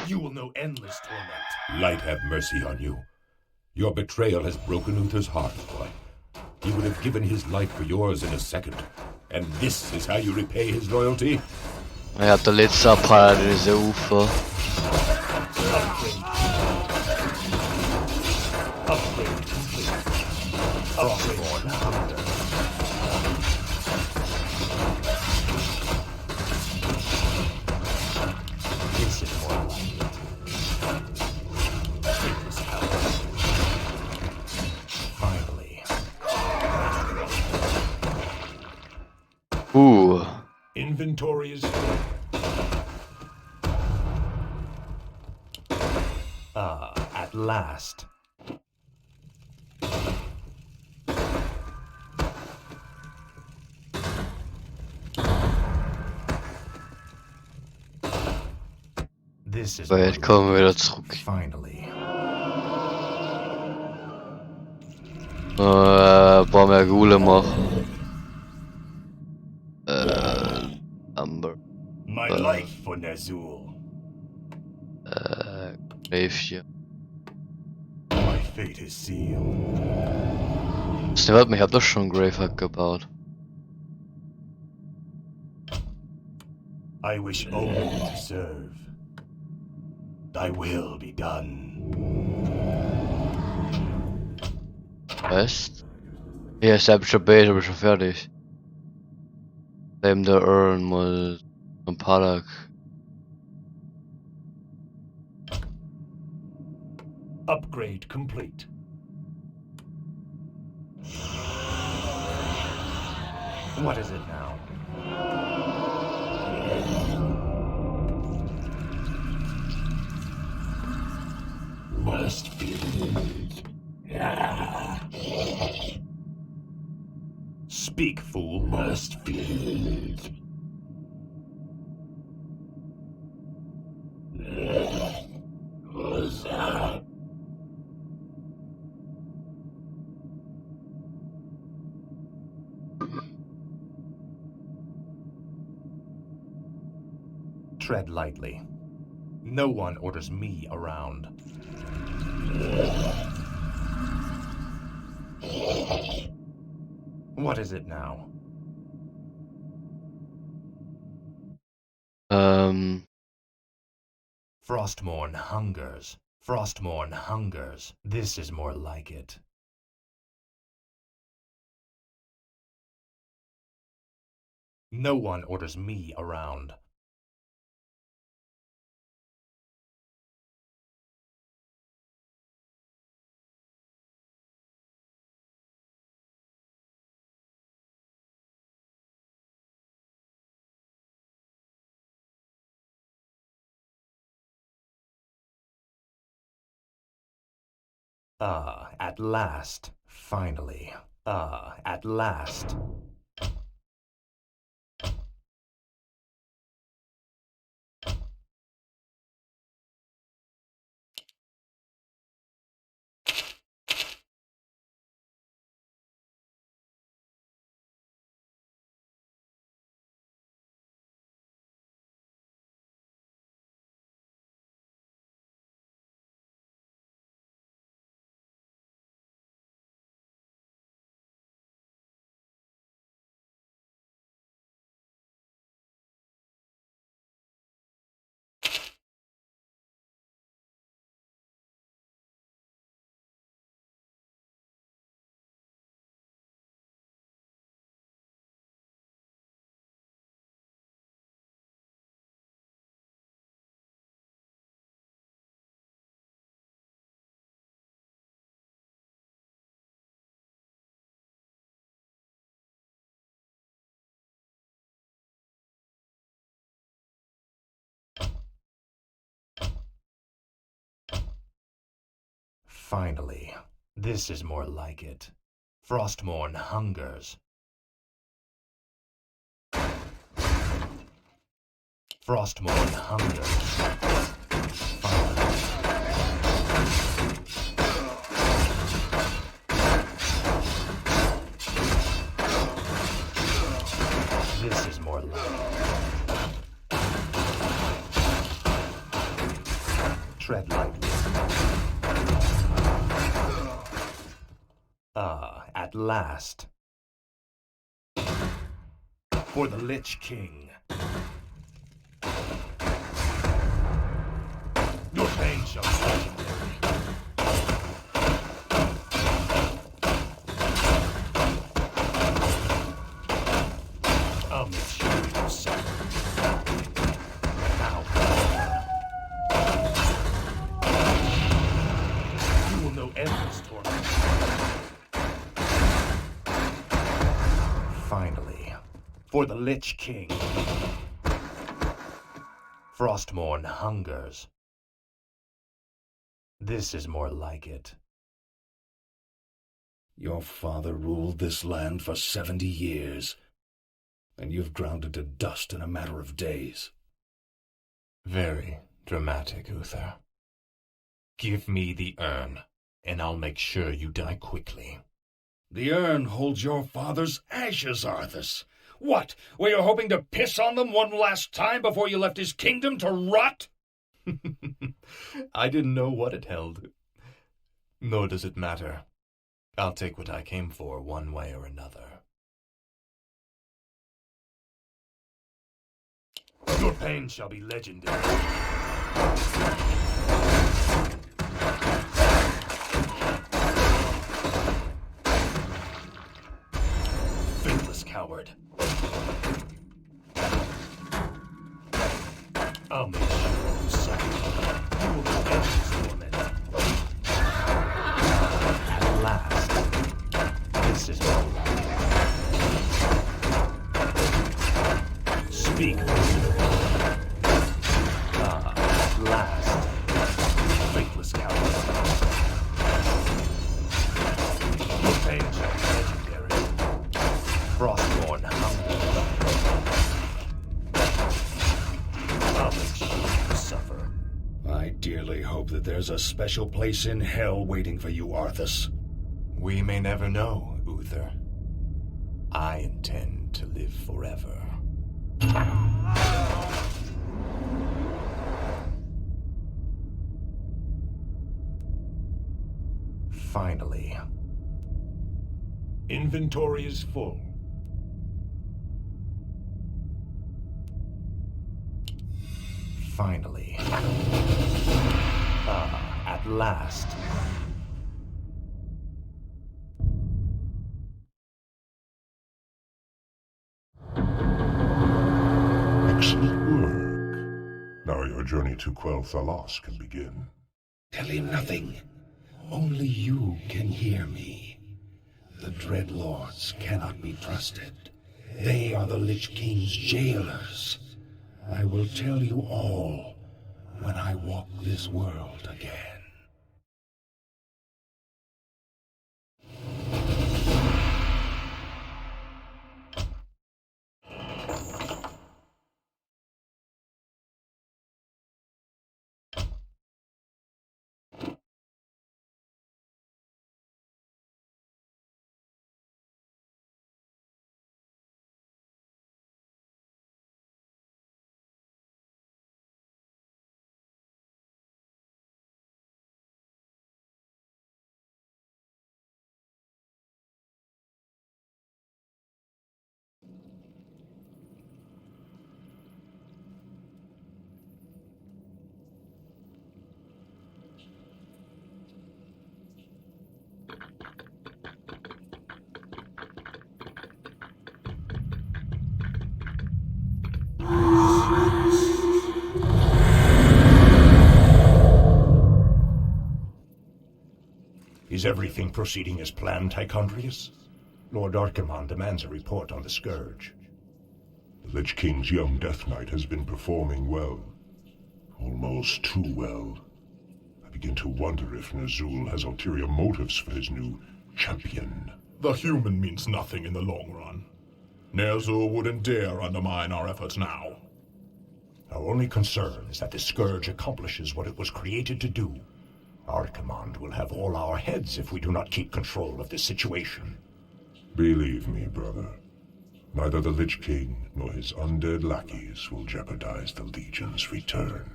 You will know endless torment. Light have mercy on you. Your betrayal has broken Uther's heart, boy. He would have given his life for yours in a second. And this is how you repay his loyalty? Ich hab der letzte Abfall, diese Ufer. Upgrade complete. Upgrade hunter. This is more like it. Take this out. Finally. Inventory is full. Ah, at last. This is So, jetzt kommen wir wieder zurück. finally. Paar mehr Gule machen. Amber. My life for Nazul. Grave hier. My fate is sealed. Das hört mich, ich hab doch schon Gravehack gebaut. I wish only to serve. Thy will be done. Weißt? Hier ist der schon bait, aber schon fertig. Claim the Urn mal ein Palak. Upgrade complete. What is it now? Must be. Speak, fool. Must be. Tread lightly. No one orders me around. What is it now? Frostmourne hungers. Frostmourne hungers. This is more like it. No one orders me around. Ah, at last. Finally. Ah, at last. Finally. This is more like it. Frostmourne hungers. Frostmourne hungers. This is more like it. Tread lightly. Ah, at last. For the Lich King. Your pain shall be legendary. I'll make sure you suffer. Now. You will know endless torment. Finally, for the Lich King. Frostmourne hungers. This is more like it. Your father ruled this land for 70 years, and you've ground it to dust in a matter of days. Very dramatic, Uther. Give me the urn, and I'll make sure you die quickly. The urn holds your father's ashes, Arthas. What, were you hoping to piss on them one last time before you left his kingdom to rot? I didn't know what it held. Nor does it matter. I'll take what I came for one way or another. Your pain shall be legendary. Faithless coward. I'll make sure you suffer. You will know endless torment. At last, this is my life. Speak. At last, faithless coward. Your pain shall be legendary. Frostmourne hunger. I'll make sure you suffer. I dearly hope that there's a special place in hell waiting for you, Arthas. We may never know, Uther. I intend to live forever. Finally. Inventory is full. Finally. At last. Excellent work. Now your journey to Quel'Thalas can begin. Tell him nothing. Only you can hear me. The Dreadlords cannot be trusted. They are the Lich King's jailers. I will tell you all when I walk this world again. Is everything proceeding as planned, Tychondrius? Lord Archimonde demands a report on the Scourge. The Lich King's young Death Knight has been performing well. Almost too well. I begin to wonder if Ner'zhul has ulterior motives for his new champion. The human means nothing in the long run. Ner'zhul wouldn't dare undermine our efforts now. Our only concern is that the Scourge accomplishes what it was created to do. Archimonde will have all our heads if we do not keep control of this situation. Believe me, brother. Neither the Lich King nor his undead lackeys will jeopardize the Legion's return.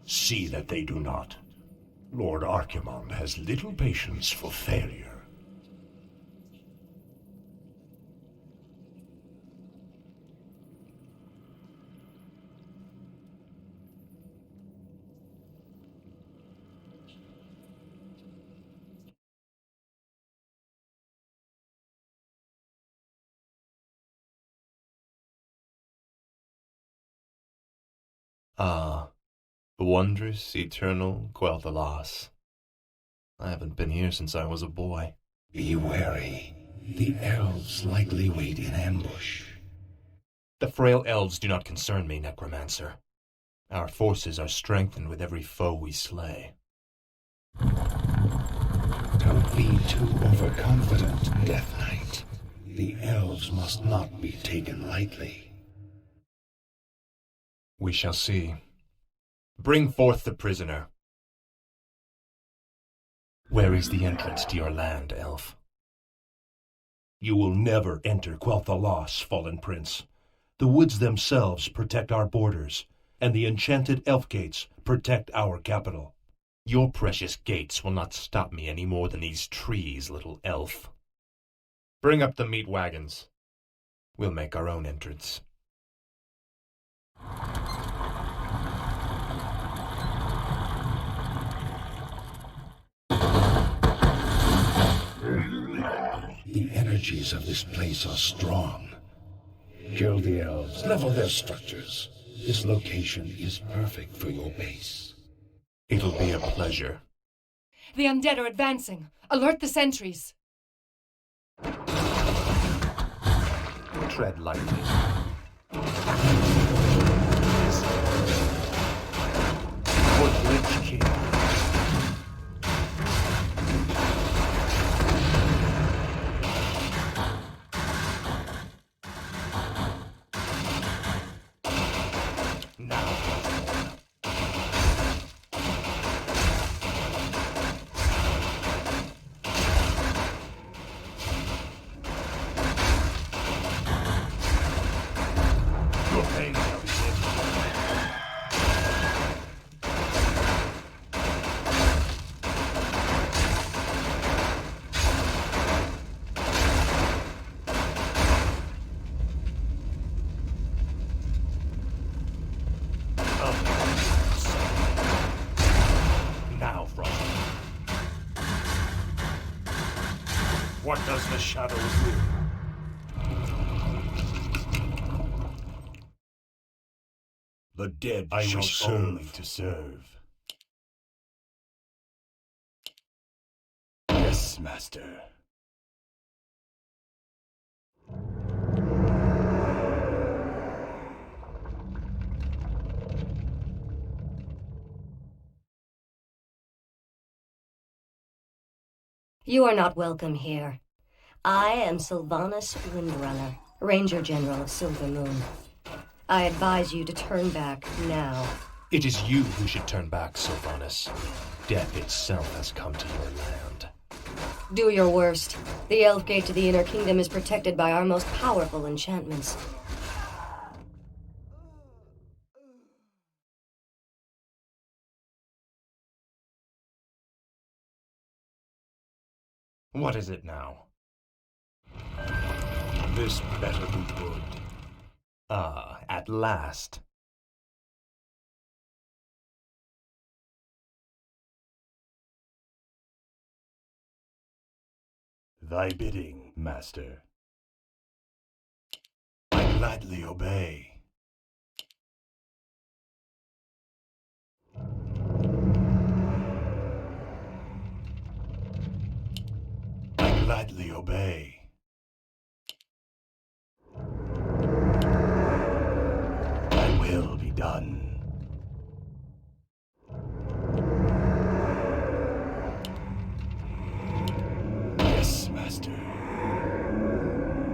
See that they do not. Lord Archimonde has little patience for failure. Ah, wondrous, eternal Quel'Thalas. I haven't been here since I was a boy. Be wary. The elves likely wait in ambush. The frail elves do not concern me, Necromancer. Our forces are strengthened with every foe we slay. Don't be too overconfident, Death Knight. The elves must not be taken lightly. We shall see. Bring forth the prisoner. Where is the entrance to your land, elf? You will never enter Quel'Thalas, Fallen Prince. The woods themselves protect our borders, and the enchanted elf gates protect our capital. Your precious gates will not stop me any more than these trees, little elf. Bring up the meat wagons. We'll make our own entrance. The energies of this place are strong. Kill the elves, level their structures. This location is perfect for your base. It'll be a pleasure. The undead are advancing. Alert the sentries. Tread lightly. For the Lich King. What does the shadow do? The dead I shall wish serve. only to serve. Yes, master. You are not welcome here. I am Sylvanas Windrunner, Ranger General of Silver Moon. I advise you to turn back now. It is you who should turn back, Sylvanas. Death itself has come to your land. Do your worst. The Elf Gate to the Inner Kingdom is protected by our most powerful enchantments. What is it now? This better be good. Ah, at last. Thy bidding, master. I gladly obey. I gladly obey. Thy will be done. Yes, master.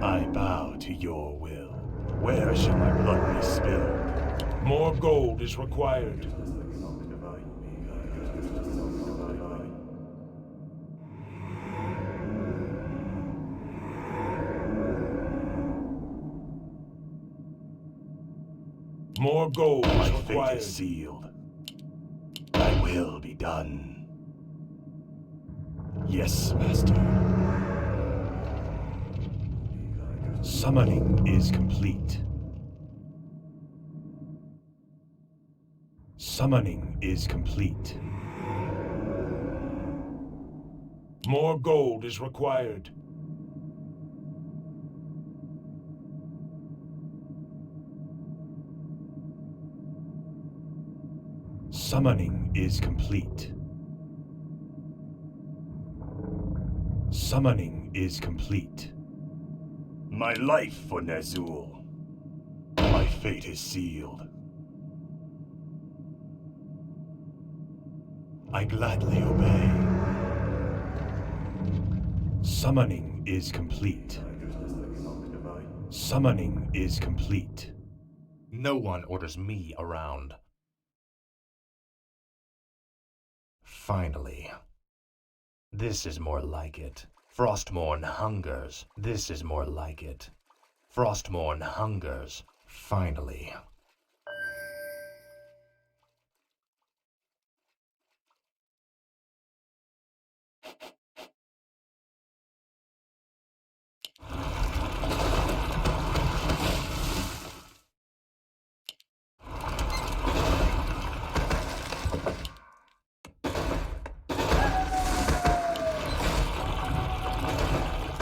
I bow to your will. Where shall my blood be spilled? More gold is required. More gold is required. My fate is sealed. Thy will be done. Yes, master. Summoning is complete. Summoning is complete. More gold is required. Summoning is complete. Summoning is complete. My life for Ner'zhul. My fate is sealed. I gladly obey. Summoning is complete. Summoning is complete. No one orders me around. Finally. This is more like it. Frostmourne hungers. This is more like it. Frostmourne hungers. Finally.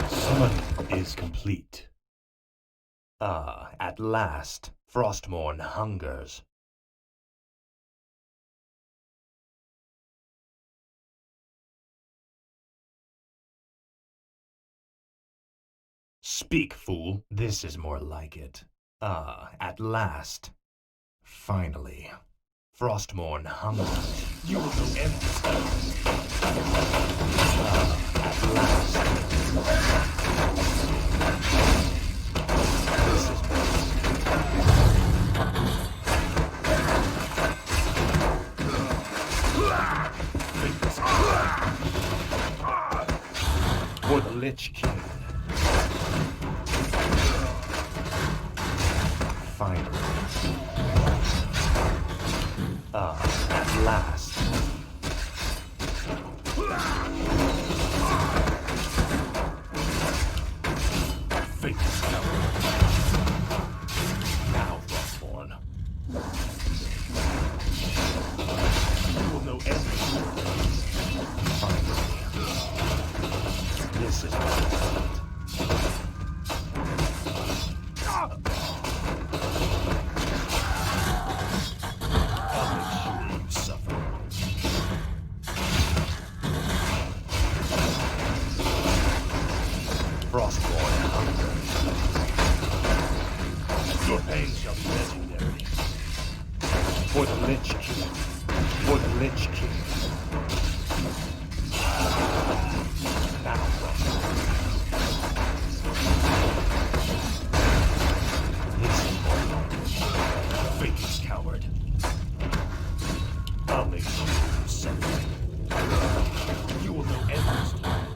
Summoning is complete. Ah, at last. Frostmourne hungers. Speak, fool. This is more like it. Ah, at last. Finally. Frostmourne hungers. You will go empty. Ah, at last. This is For the Lich King. Finally. Ah, at last. Fate is coming. Now, Frostmourne. You will know everything. Finally. This is Frostborn hunger. Your pain shall be legendary. For the Lich King. For the Lich King. Now, listen, faithless coward. I'll make sure you suffer. You will know endless torment.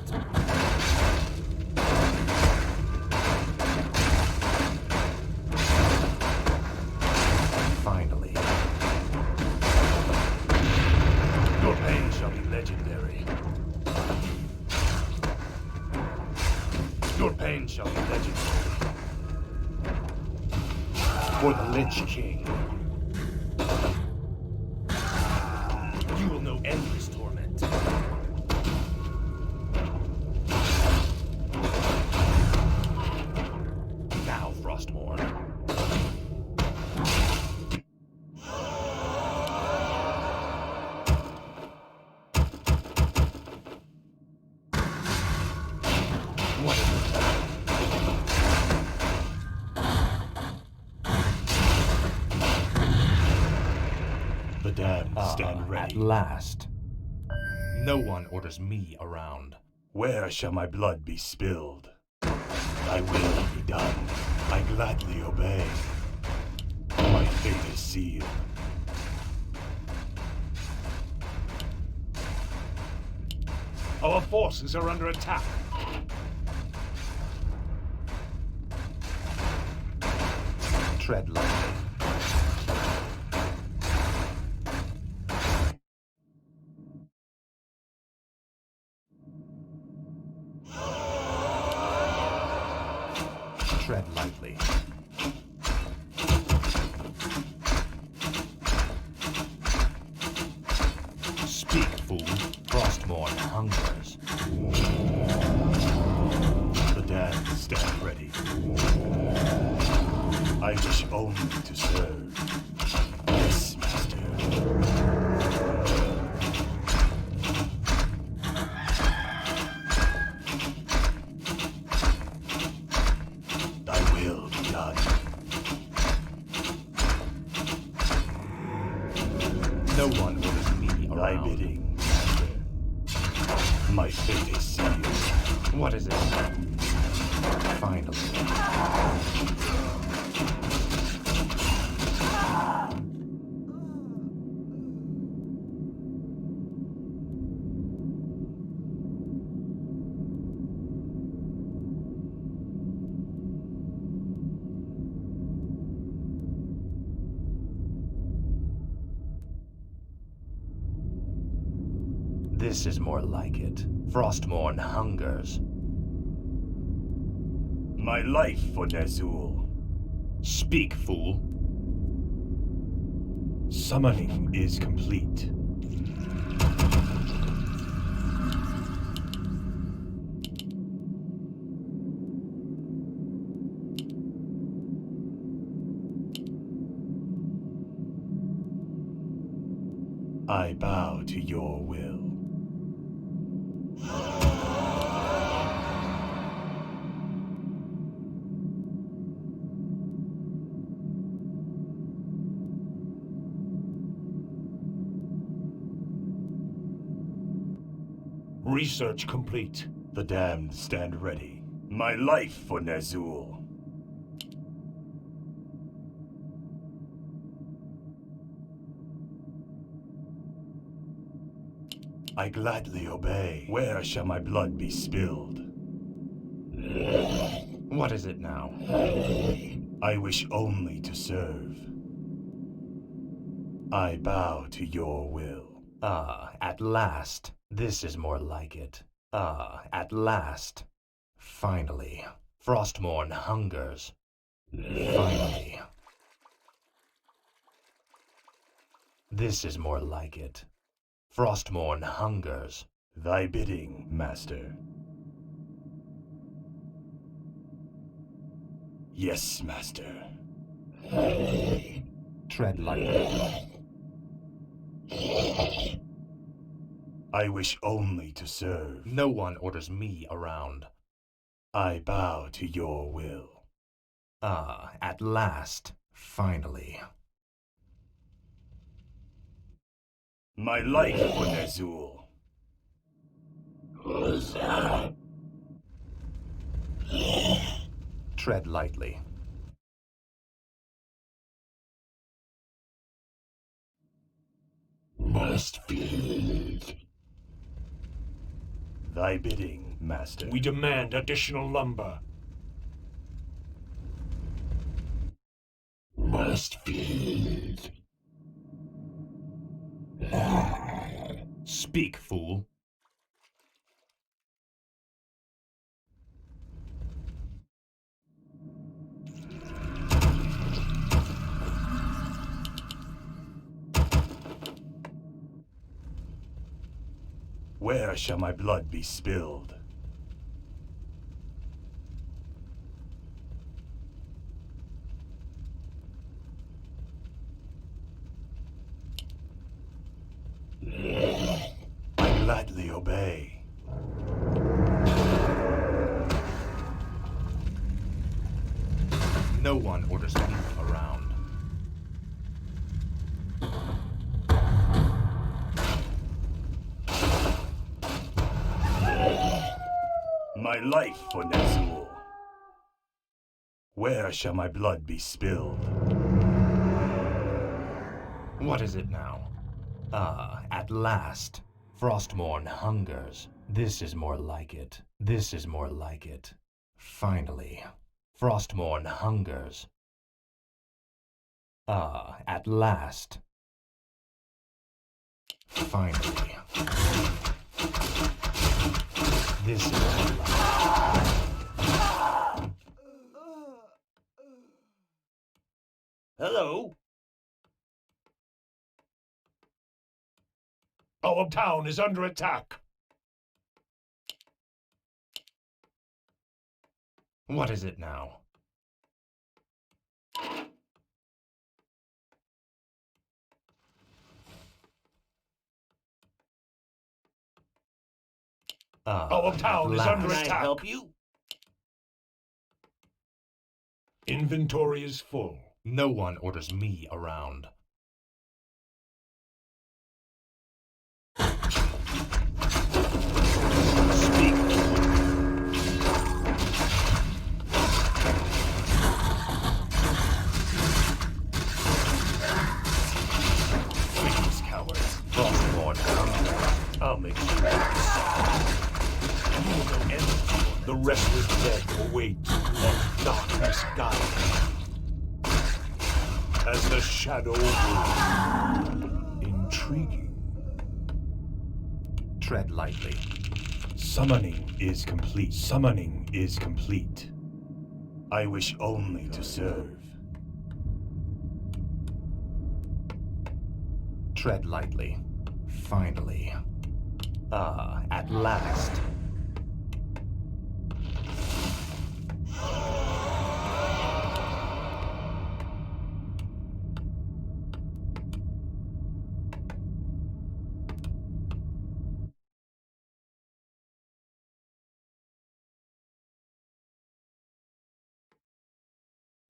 Finally. Your pain shall be legendary. Your pain shall be legendary. For the Lich King. You will know endless torment. Now, Frostborn. What is it? The damned stand ready. At last. No one orders me around. Where shall my blood be spilled? Thy will be done. I gladly obey. My fate is sealed. Our forces are under attack. Tread lightly. Tread lightly. Speak, fool. Frostborn hungers. The damned stand ready. I wish only to serve. Yes, master. Thy will be done. No one orders me around. Thy bidding, master. My fate is sealed. What is it? Finally. This is more like it. Frostborn hungers. My life for Ner'zhul. Speak, fool. Summoning is complete. I bow to your will. Research complete. The damned stand ready. My life for Ner'zhul. I gladly obey. Where shall my blood be spilled? What is it now? I wish only to serve. I bow to your will. Ah, at last. This is more like it. Ah, at last. Finally. Frostborn hungers. Finally. This is more like it. Frostborn hungers. Thy bidding, master. Yes, master. Tread lightly. I wish only to serve. No one orders me around. I bow to your will. Ah, at last, finally. My life for Ner'zhul. Who's that? Tread lightly. Must feed. Thy bidding, master. We demand additional lumber. Must feed. Speak, fool. Where shall my blood be spilled? I gladly obey. No one orders me around. My life for Ner'zhul. Where shall my blood be spilled? What is it now? Ah, at last. Frostmourne hungers. This is more like it. This is more like it. Finally. Frostmourne hungers. Ah, at last. Finally. This is more like it. Hello? Our town is under attack. What is it now? Our town is under attack. Can I help you? Inventory is full. No one orders me around. Speak. Please, cowards. Frostmourne hunger. I'll make sure. You will know endless. The restless dead await on darkness guide. As the shadow moves. Intriguing. Tread lightly. Summoning is complete. Summoning is complete. I wish only to serve. Tread lightly. Finally. Ah, at last.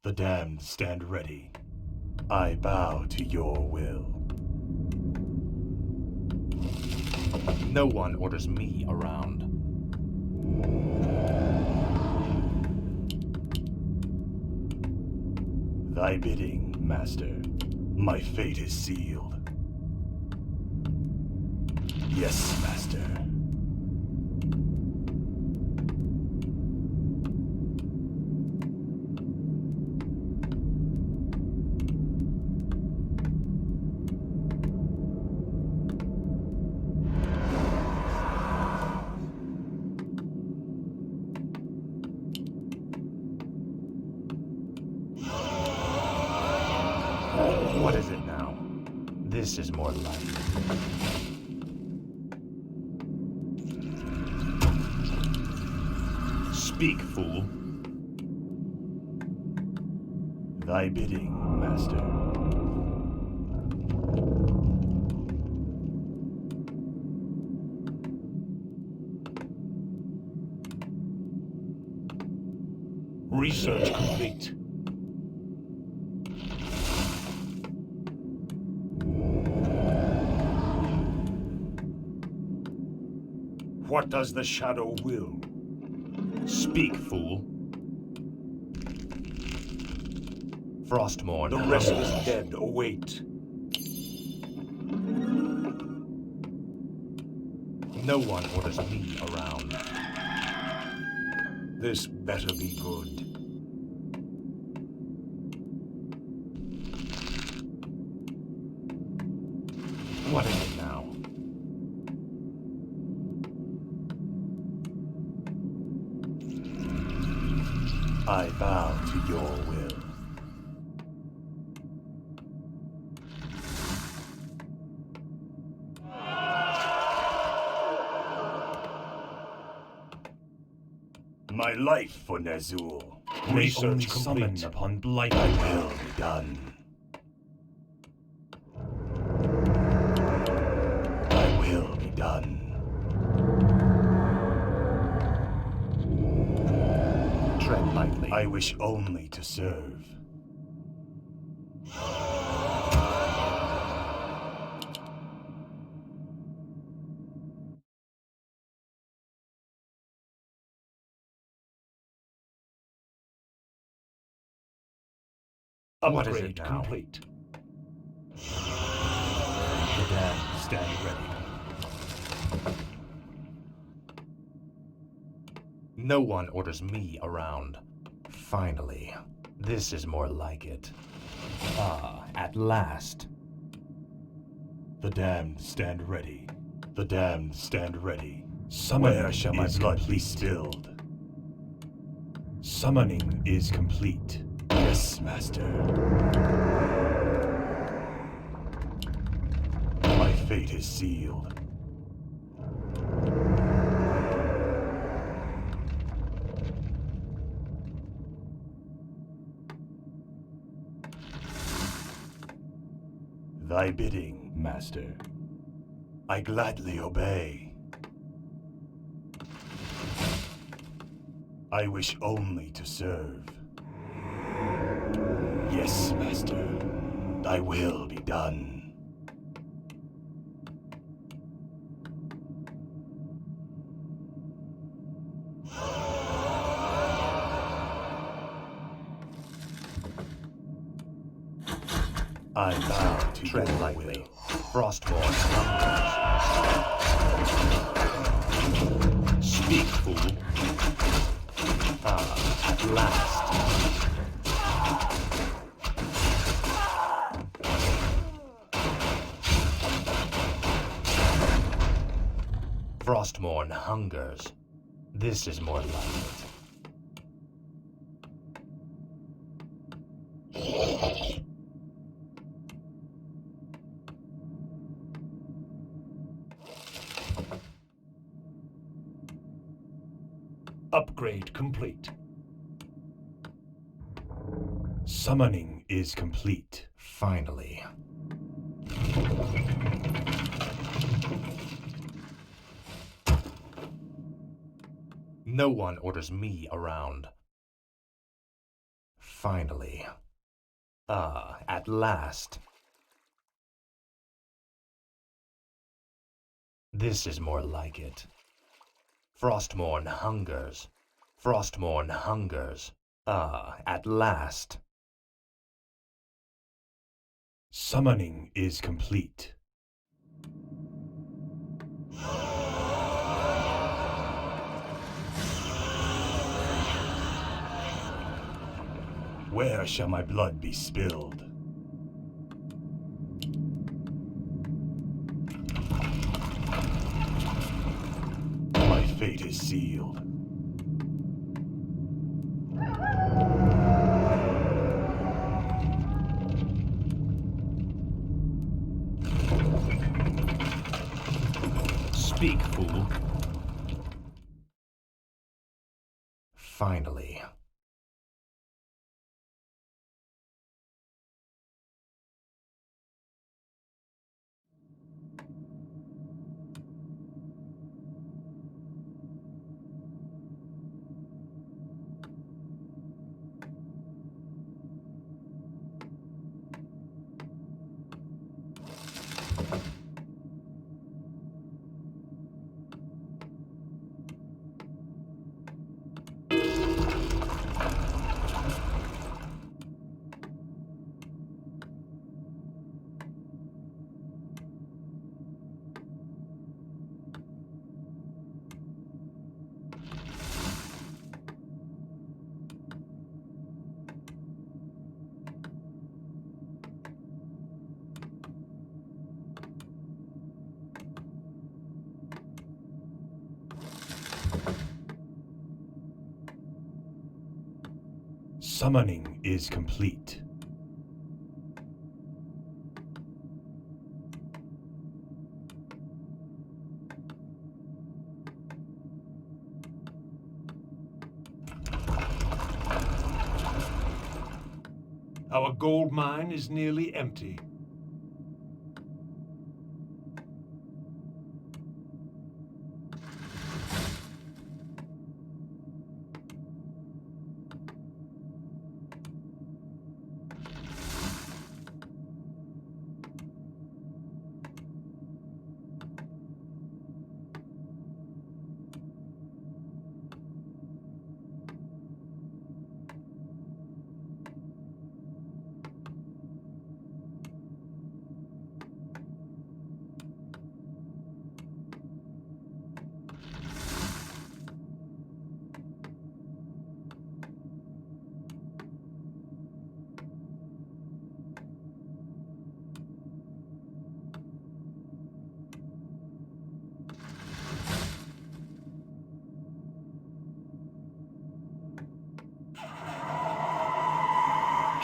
The damned stand ready. I bow to your will. No one orders me around. Thy bidding, master. My fate is sealed. Yes, master. What is it now? This is more like it. Speak, fool. Thy bidding, master. Research complete. What does the shadow will? Speak, fool. Frostmourne. The restless dead await. No one orders me around. This better be good. What is it now? I bow to your will. My life for Ner'zhul. Research Research summon complete. upon blight. Thy will be done. Thy will be done. Tread lightly. I wish only to serve. What is Upgrade it now? complete. The damned stand ready. No one orders me around. Finally, this is more like it. Ah, at last. The damned stand ready. The damned stand ready. Summoning Where shall my is blood be complete. spilled? Summoning is complete. Yes, master. My fate is sealed. Thy bidding, master. I gladly obey. I wish only to serve. Yes, master. Thy will be done. I bow to Tread your lightly. will. Frostmourne. Speak, fool. Ah, at last. Frostmourne hungers. This is more like it. Upgrade complete. Summoning is complete. Finally. No one orders me around. Finally. Ah, at last. This is more like it. Frostmourne hungers. Frostmourne hungers. Ah, at last. Summoning is complete. Where shall my blood be spilled? My fate is sealed. Speak, fool. Finally. Summoning is complete. Our gold mine is nearly empty.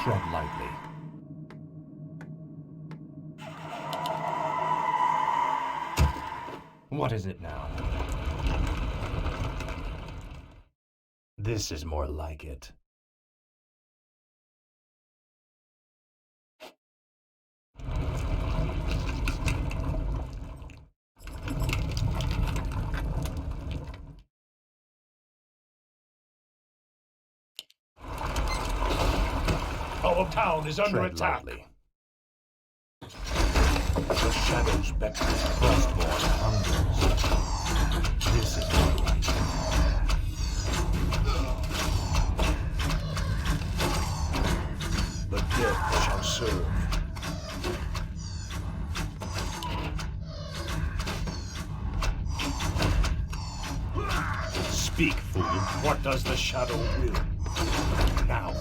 Tread lightly. What is it now? This is more like it. Our town is under Tread attack. lightly. The shadows beckon. Frostborn hungers. This is more like it. The dead shall serve. Speak, fool. What does the shadow will? Now,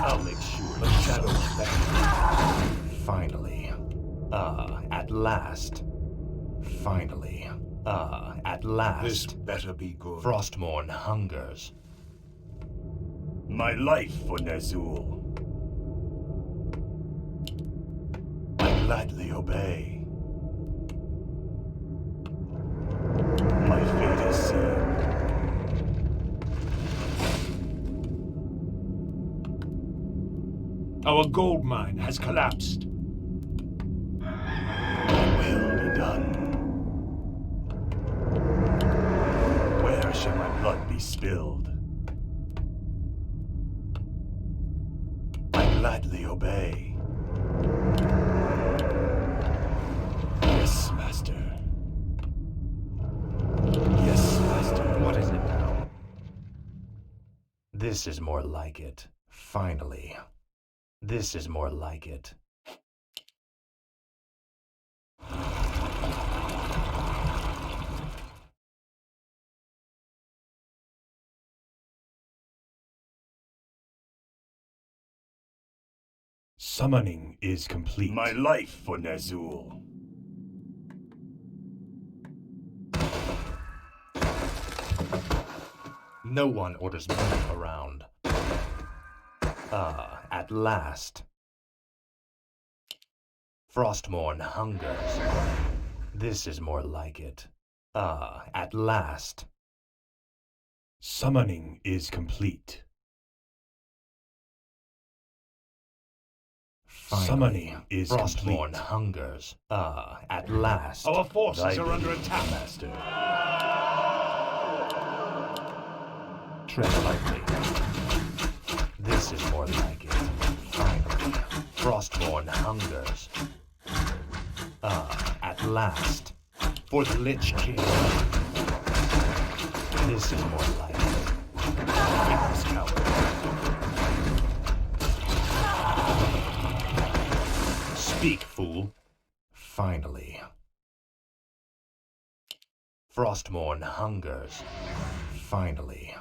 I'll make sure the shadows beckon. Finally. At last. Finally. At last. This better be good. Frostborn hungers. My life for Ner'zhul. I gladly obey. My fate is sealed. Our gold mine has collapsed. Thy will be done. Where shall my blood be spilled? I gladly obey. Yes, Master. Yes, Master. What is it now? This is more like it. Finally. This is more like it. Summoning is complete. My life for Ner'zhul. No one orders me around. At last. Frostborn hungers. This is more like it. At last. Summoning is complete. Finally. Summoning is Frostborn complete. hungers. At last. Our forces Thy are under will, attack. Master. Tread lightly. This is more like it. Finally. Frostborn hungers. At last. For the Lich King. This is more like it. Witness, coward. Speak, fool. Finally. Frostborn hungers. Finally.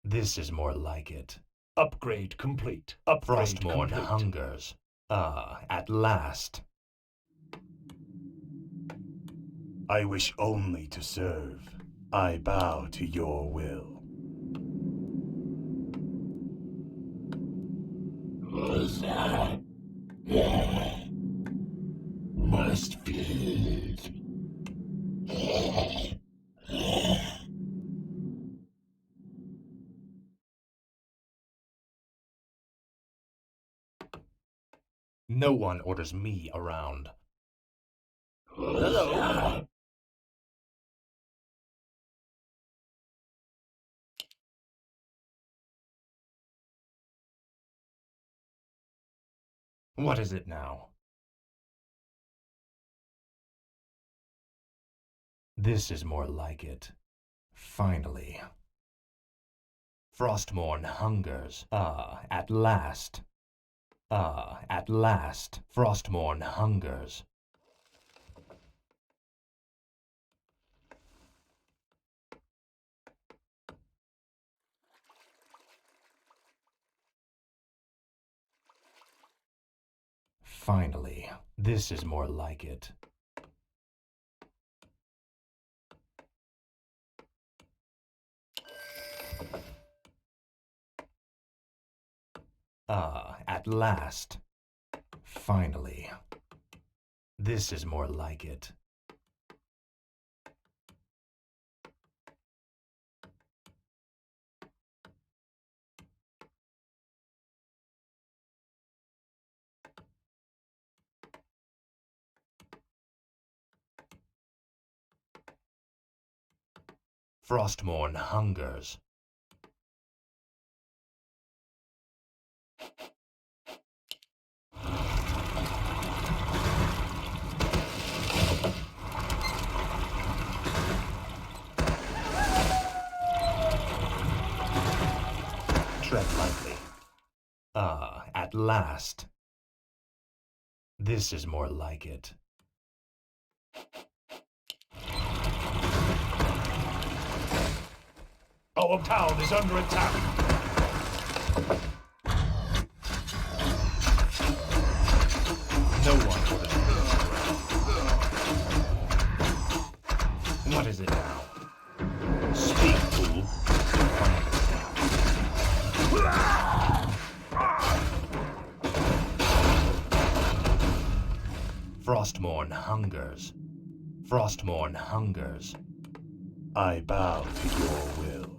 This is more like it. Upgrade complete. Upgrade Frostborn complete. hungers. At last. I wish only to serve. I bow to your will. Must feed. No one orders me around. Hello. What is it now? This is more like it. Finally. Frostmourne hungers. At last. At last. Frostmourne hungers. Finally. This is more like it. At last. Finally. This is more like it. Frostmourne hungers. Tread lightly. At last. This is more like it. Our town is under attack. No one orders me. What is it now? Speak, fool. Frostmourne hungers. Frostmourne hungers. I bow to your will.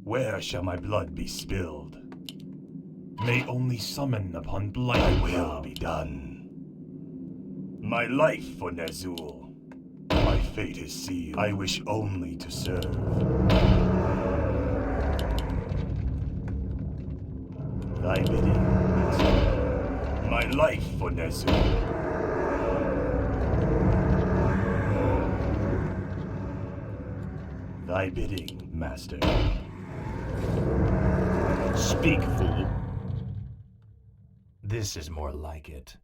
Where shall my blood be spilled? May only summon upon blight. Thy will be done. My life for Ner'zhul. My fate is sealed. I wish only to serve. Thy bidding. My life for Ner'zhul. Thy bidding, master. Speak, fool. This is more like it.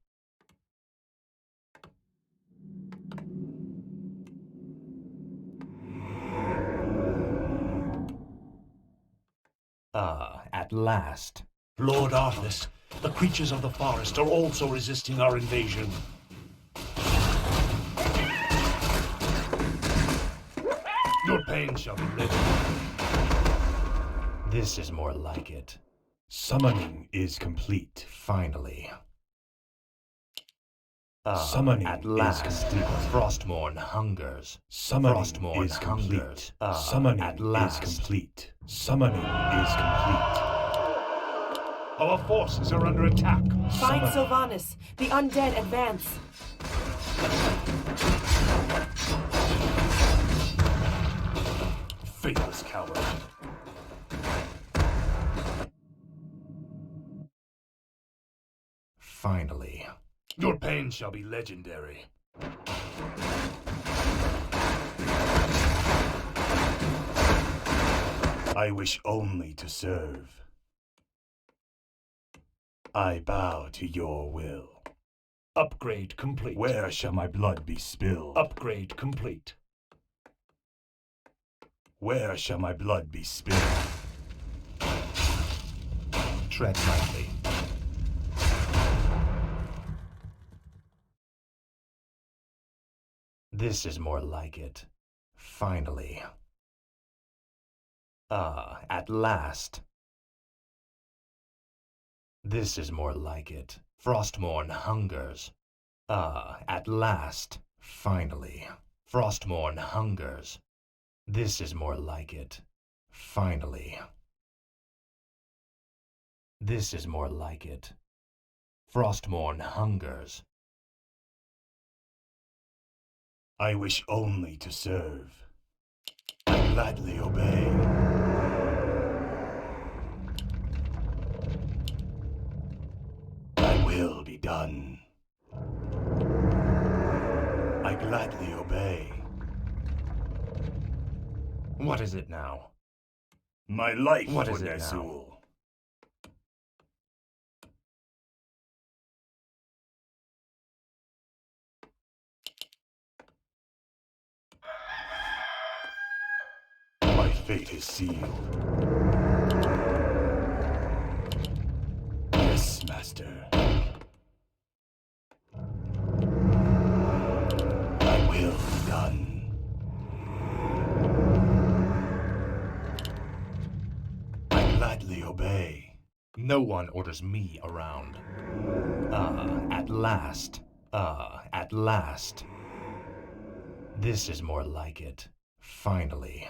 At last. Lord Arthas, the creatures of the forest are also resisting our invasion. Your pain shall be legendary. This is more like it. Summoning is complete. Finally. Summoning at last. is complete. Frostmourne hungers. Summoning Frostmourne is complete. hungers. Summoning at last. is complete. Summoning is complete. Our forces are under attack. Find Sylvanas. The undead advance. Faithless coward. Finally. Your pain shall be legendary. I wish only to serve. I bow to your will. Upgrade complete. Where shall my blood be spilled? Upgrade complete. Where shall my blood be spilled? Tread lightly. This is more like it. Finally. At last. This is more like it. Frostmourne hungers. At last. Finally. Frostmourne hungers. This is more like it. Finally. This is more like it. Frostmourne hungers. I wish only to serve. I gladly obey. Thy will be done. I gladly obey. What is it now? My life What for is it now? Ner'zhul. My fate is sealed. Yes, Master. Thy will be done. I gladly obey. No one orders me around. At last. At last. This is more like it. Finally.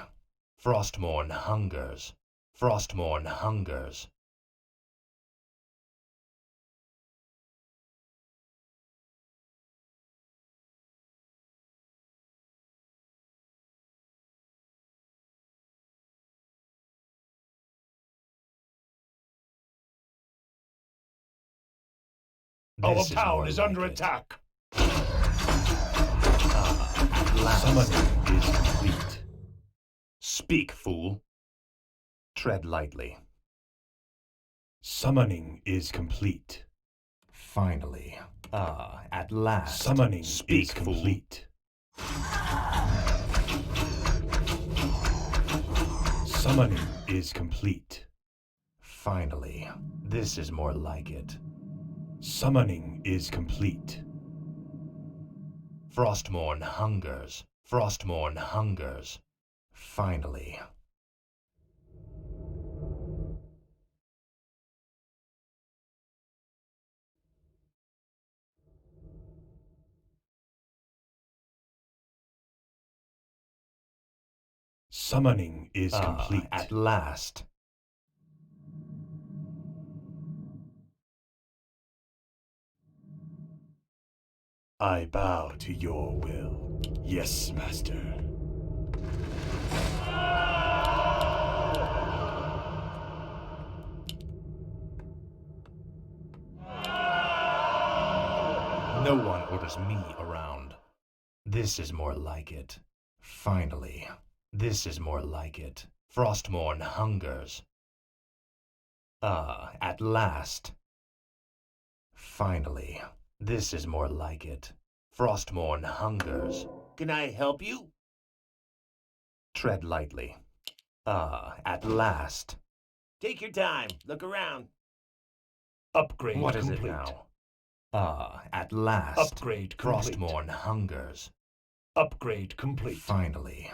Frostmourne hungers. Frostmourne hungers. Our This is town more is like under it. attack. At last. Summoning is complete. Speak, fool. Tread lightly. Summoning is complete. Finally. At last. Summoning Speak, is complete. Summoning is complete. Finally. This is more like it. Summoning is complete. Frostmourne hungers. Frostmourne hungers. Finally. Summoning is complete. At last. I bow to your will. Yes, Master. No one orders me around. This is more like it. Finally. This is more like it. Frostmourne hungers. At last. Finally. This is more like it. Frostmourne hungers. Can I help you? Tread lightly. At last. Take your time. Look around. Upgrade What is complete. it now? At last. Upgrade complete. Frostmourne hungers. Upgrade complete. Finally.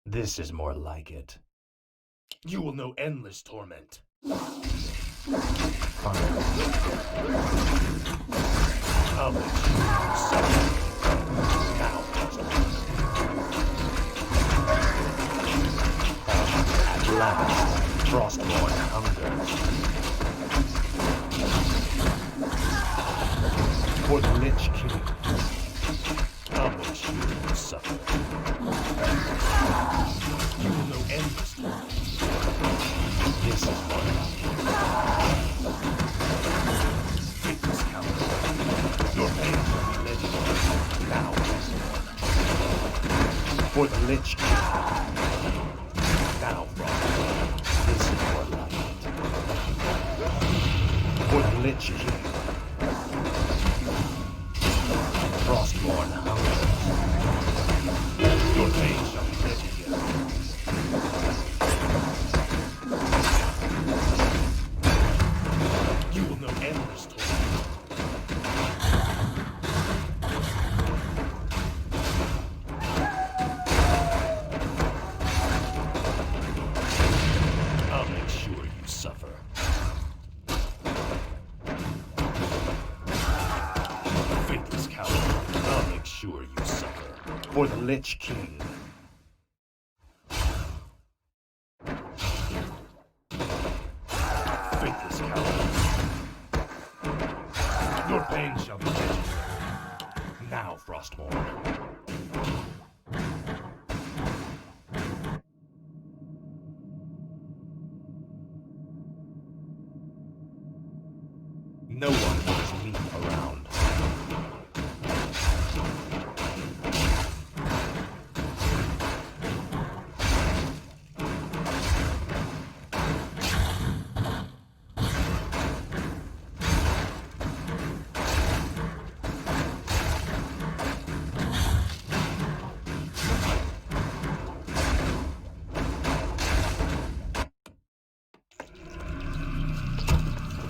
This is more like it. You will know endless torment. Finally. Come. Now. At last. Frostmourne hungers. For the Lich King. How much you will suffer. You will know endless torment. This is more like Take this counter. Your pain will be legendary. now. For the Lich King. Now, Frost. This is more like it. For the Lich King. Frostmourne hungers. Your pain shall be legendary. For the Lich King. Faithless coward. Your pain shall be legendary. Now, Frostmourne. No one orders me around.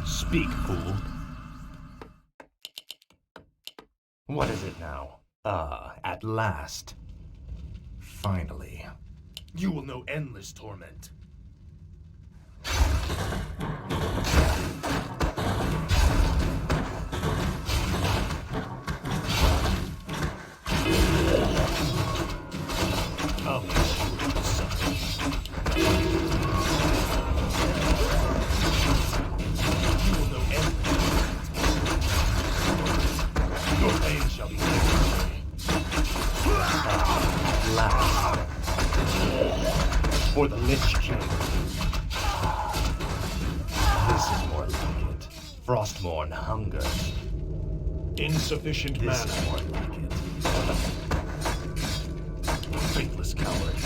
Speak, fool. What is it now? Ah, at last. Finally. You will know endless torment. I'll make sure you suffer. You will know endless torment. Your pain shall be legendary. At last. For the Lich King. This is more like it. Frostmourne hungers. Insufficient This mana. is more like it. Faithless coward.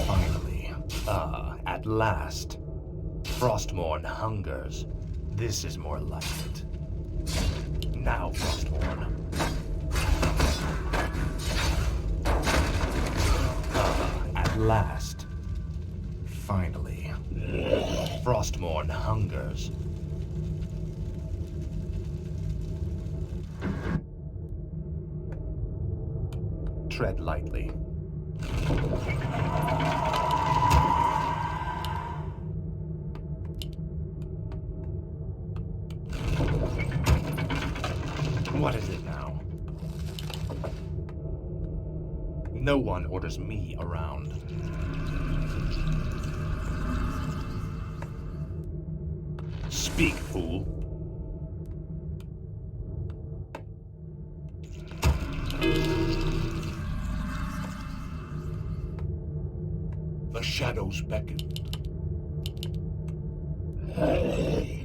Finally. Ah, at last. Frostmourne hungers. This is more like it. Now, Frostmourne. At last. Finally. Frostmourne hungers. Tread lightly. What is it now? No one orders me around. Speak, fool. The shadows beckon.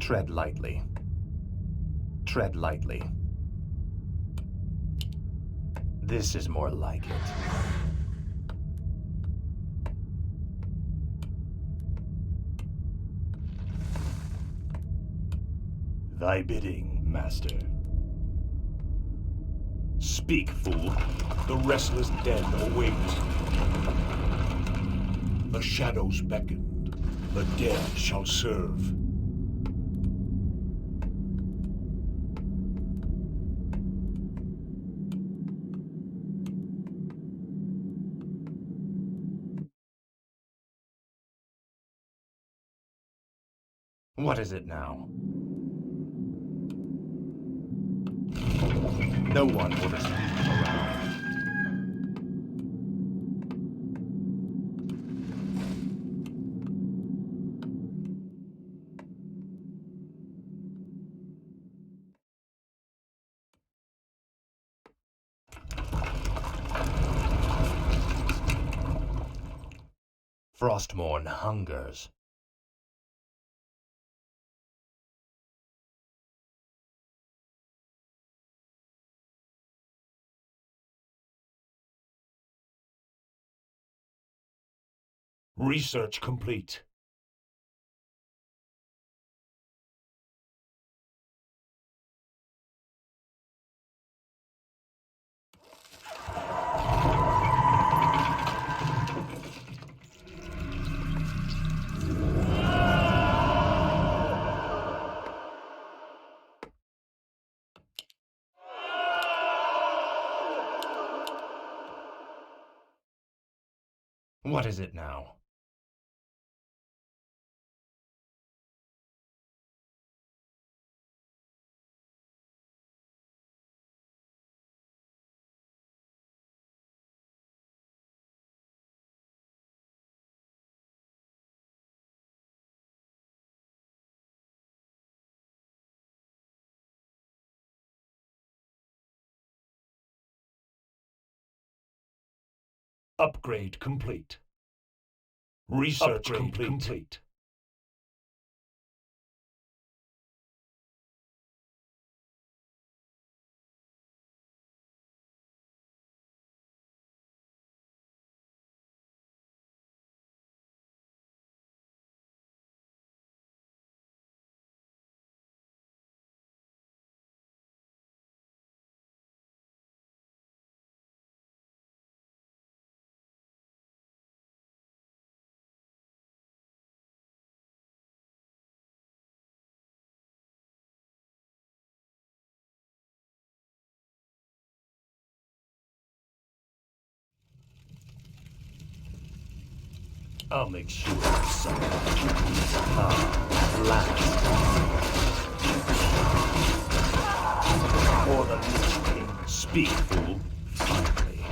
Tread lightly. Tread lightly. This is more like it. Thy bidding, master. Speak, fool. The restless dead await. The shadows beckoned. The dead shall serve. What is it now? No one orders me around. Frostmourne hungers. Research complete. What is it now? Upgrade complete. Research complete. I'll make sure of something. Last. For the Lich King. Speak, fool. Finally.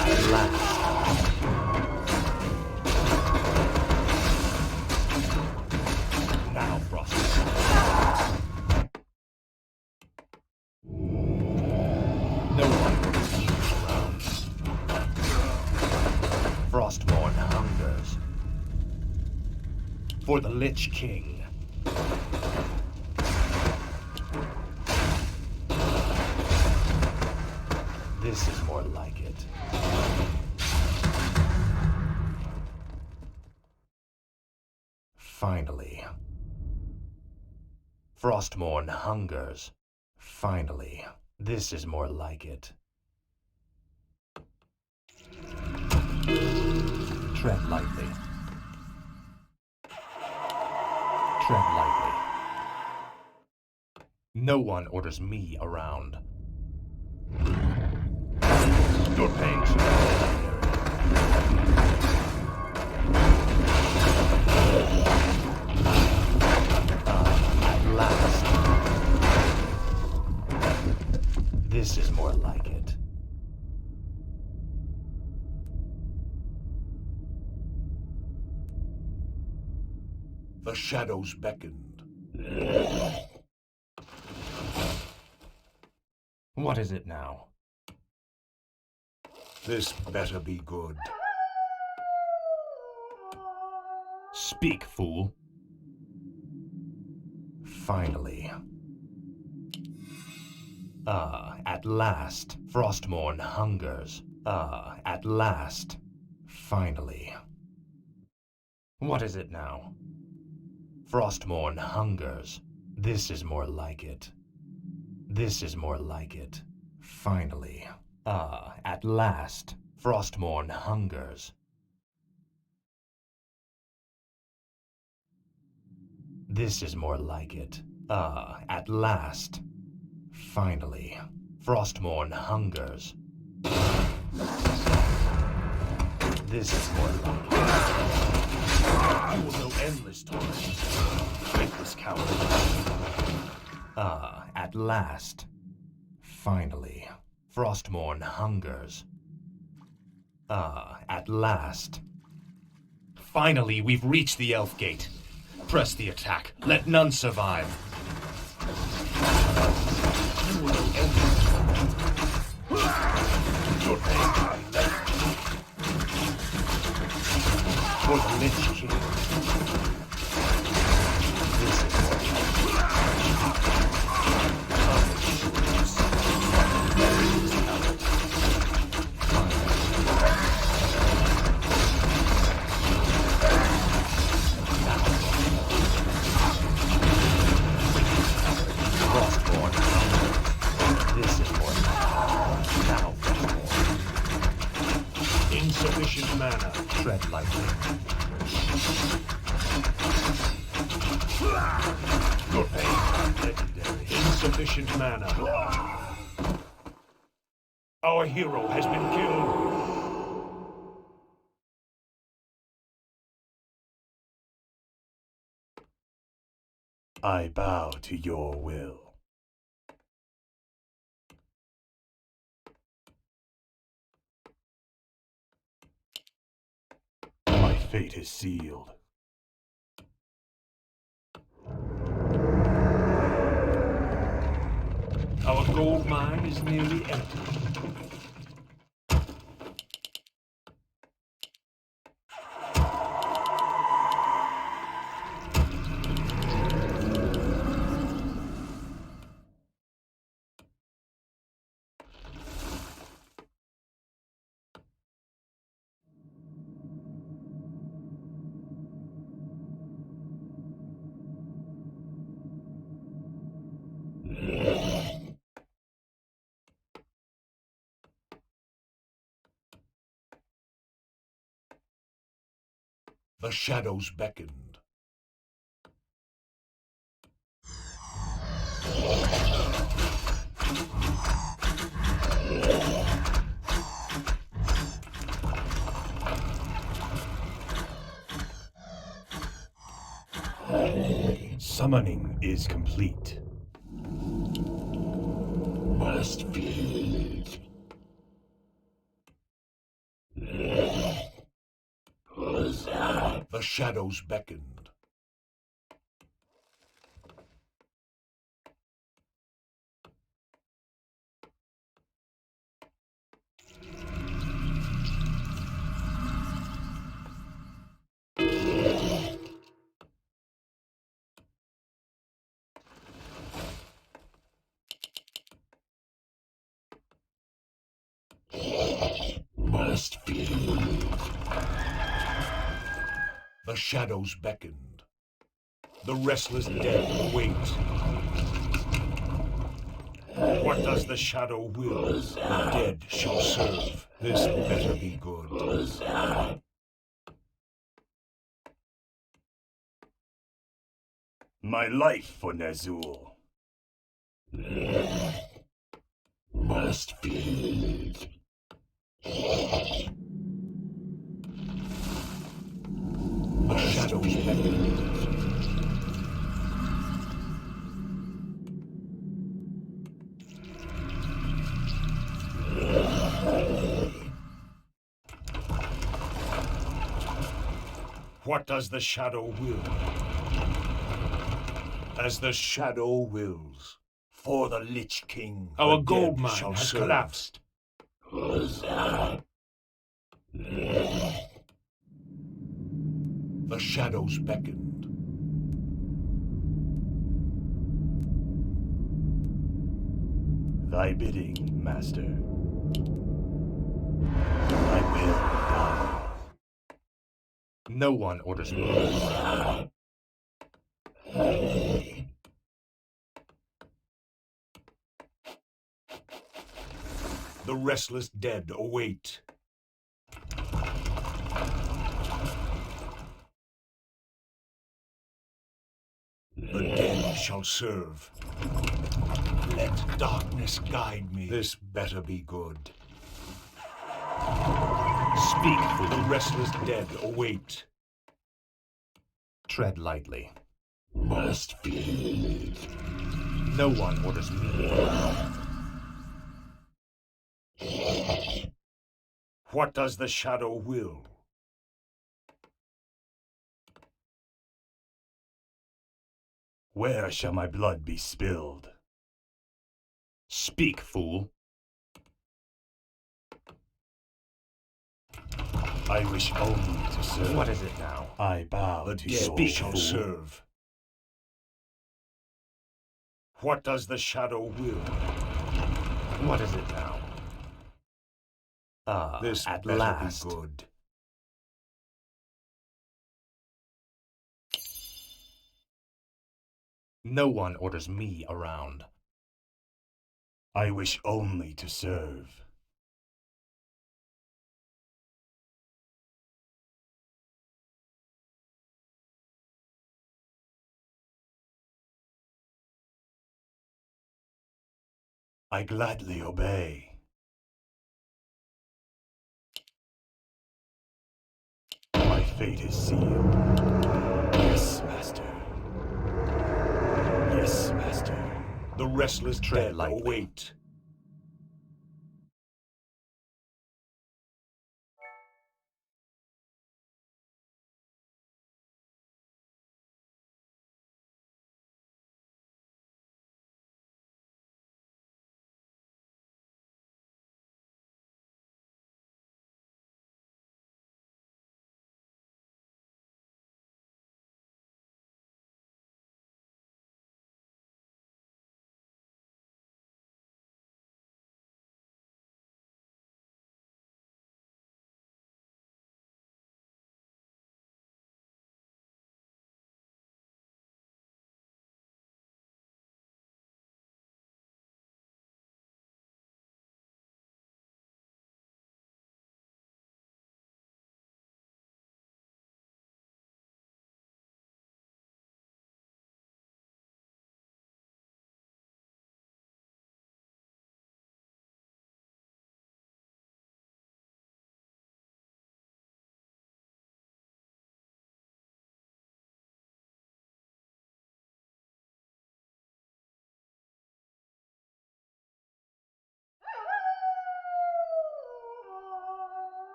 At last. Now, Frosty. No one will be around. Frostmourne hungers for the Lich King. This is more like it. Finally. Frostmourne hungers. Finally. This is more like it. Tread lightly. Tread lightly. No one orders me around. Your pain should at last. This is more like it. The shadows beckoned. What is it now? This better be good. Speak, fool. Finally. At last. Frostmourne hungers. At last. Finally. What is it now? Frostmourne hungers. This is more like it. This is more like it. Finally. At last. Frostmourne hungers. This is more like it. At last. Finally. Frostmourne hungers. This is more like it. You will know endless torment. Faithless coward. At last. Finally. Frostmourne hungers. At last. Finally, we've reached the Elf Gate. Press the attack. Let none survive. You will know endless torment. Your pain can be left. For the Lich King. This is what Insufficient mana. Tread lightly. Your pain. Legendary. Insufficient mana. Our hero has been killed. I bow to your will. My fate is sealed. Our gold mine is nearly empty. The shadows beckoned. Summoning is complete. Must be. The shadows beckoned. Must be. The shadows beckoned. The restless dead await. What does the shadow will? The dead shall serve. This better be good. My life for Nazul. Must be. The shadows beckoned. What does the shadow will? As the shadow wills. For the Lich King. Our the gold dead mine shall has serve. collapsed. The shadows beckoned. Thy bidding, Master. Thy will be done. No one orders me. The restless dead await. The dead shall serve. Let darkness guide me. This better be good. Speak, fool. The restless dead await. Tread lightly. Must be. No one orders me. What does the shadow will? Where shall my blood be spilled? Speak, fool. I wish only to serve. What is it now? I bow The to dead your shall fool. serve. What does the shadow will? What is it now? Ah, This at better last. be good. No one orders me around. I wish only to serve. I gladly obey. My fate is sealed. Yes, Master. Yes, Master. The restless Tread dead lightly. await.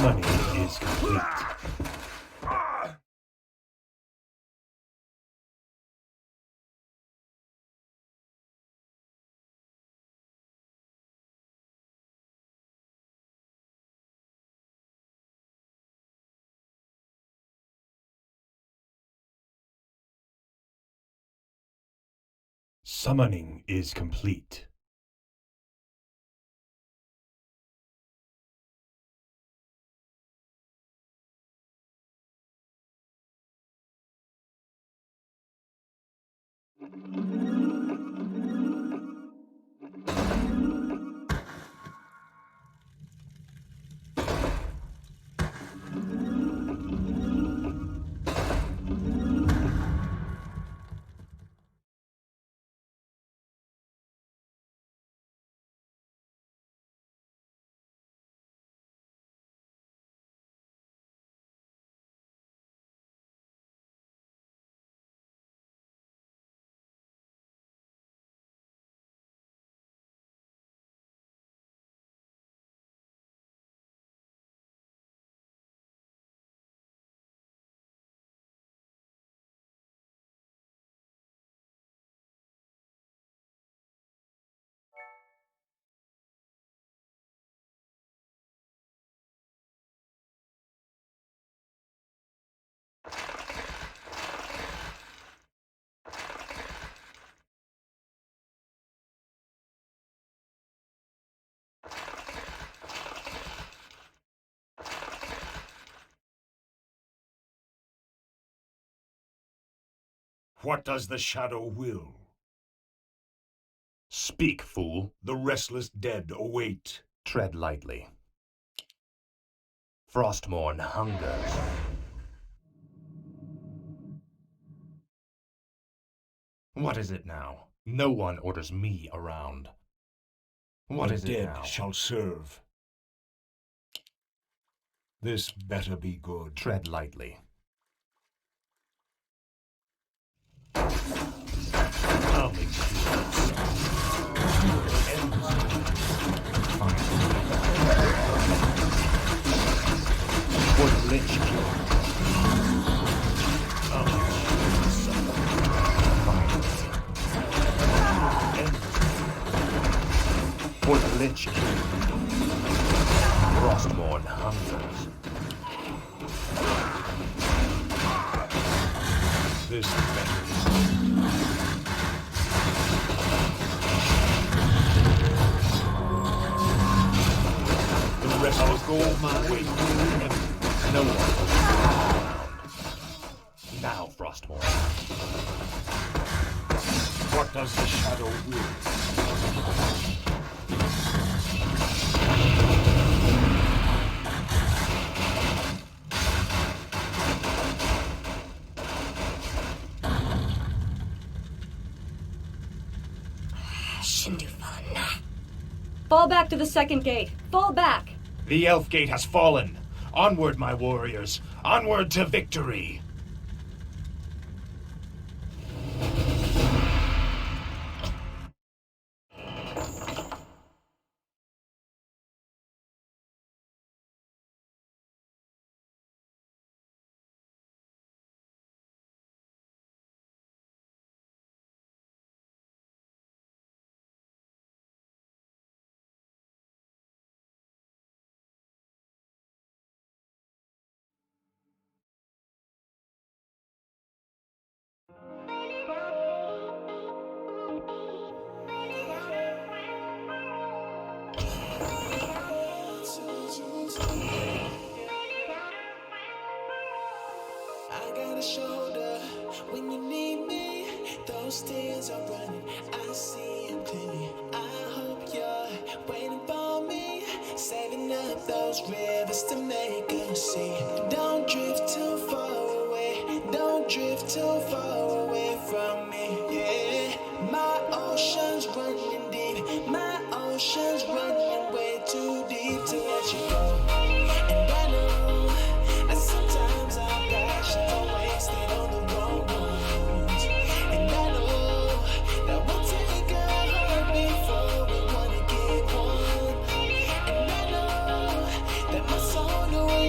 Summoning is complete. Summoning is complete. What does the shadow will? Speak, fool. The restless dead await. Tread lightly. Frostmourne hungers. What is it now? No one orders me around. What The is it dead now? shall serve. This better be good. Tread lightly. I'll make sure. For the Lich King. I'll make sure. For the Lich King. Frostmourne hungers. This better. The rest will go my way. No one will around. Now, Frostmourne. What does the shadow will? Fall back to the second gate. Fall back. The Elf Gate has fallen. Onward, my warriors. Onward to victory. I got a shoulder when you need me. Those tears are running, I see them clearly. I hope you're waiting for me, saving up those rivers to make us see. Don't drift too far away, don't drift too far away from me. Yeah, my ocean's running deep, my ocean's running way too deep to let you go. And I know that sometimes our passions are wasted on the wrong ones. And I know that we'll take a hurt before we wanna give one. And I know that my soul knows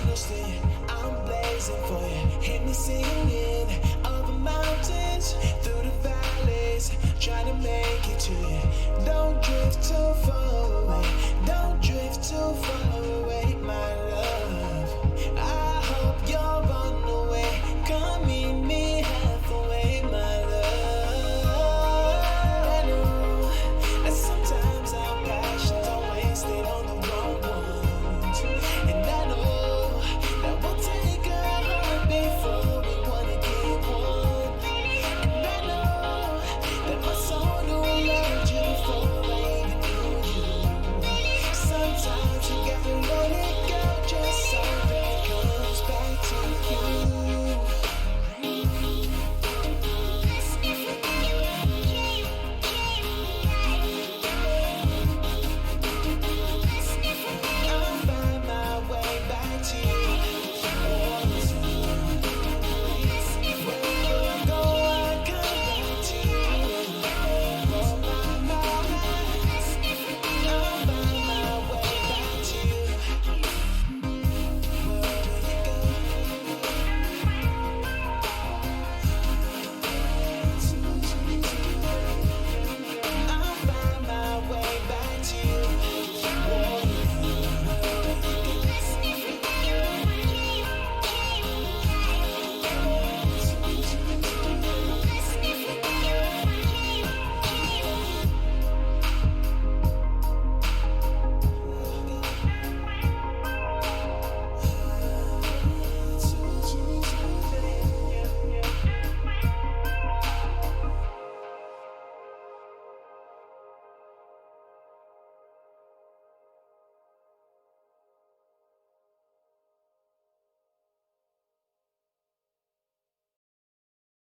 understand. I'm blazing for you. Hear me singing over mountains, through the valleys, trying to make it to you. Don't drift too far away. Don't drift too far away, my love.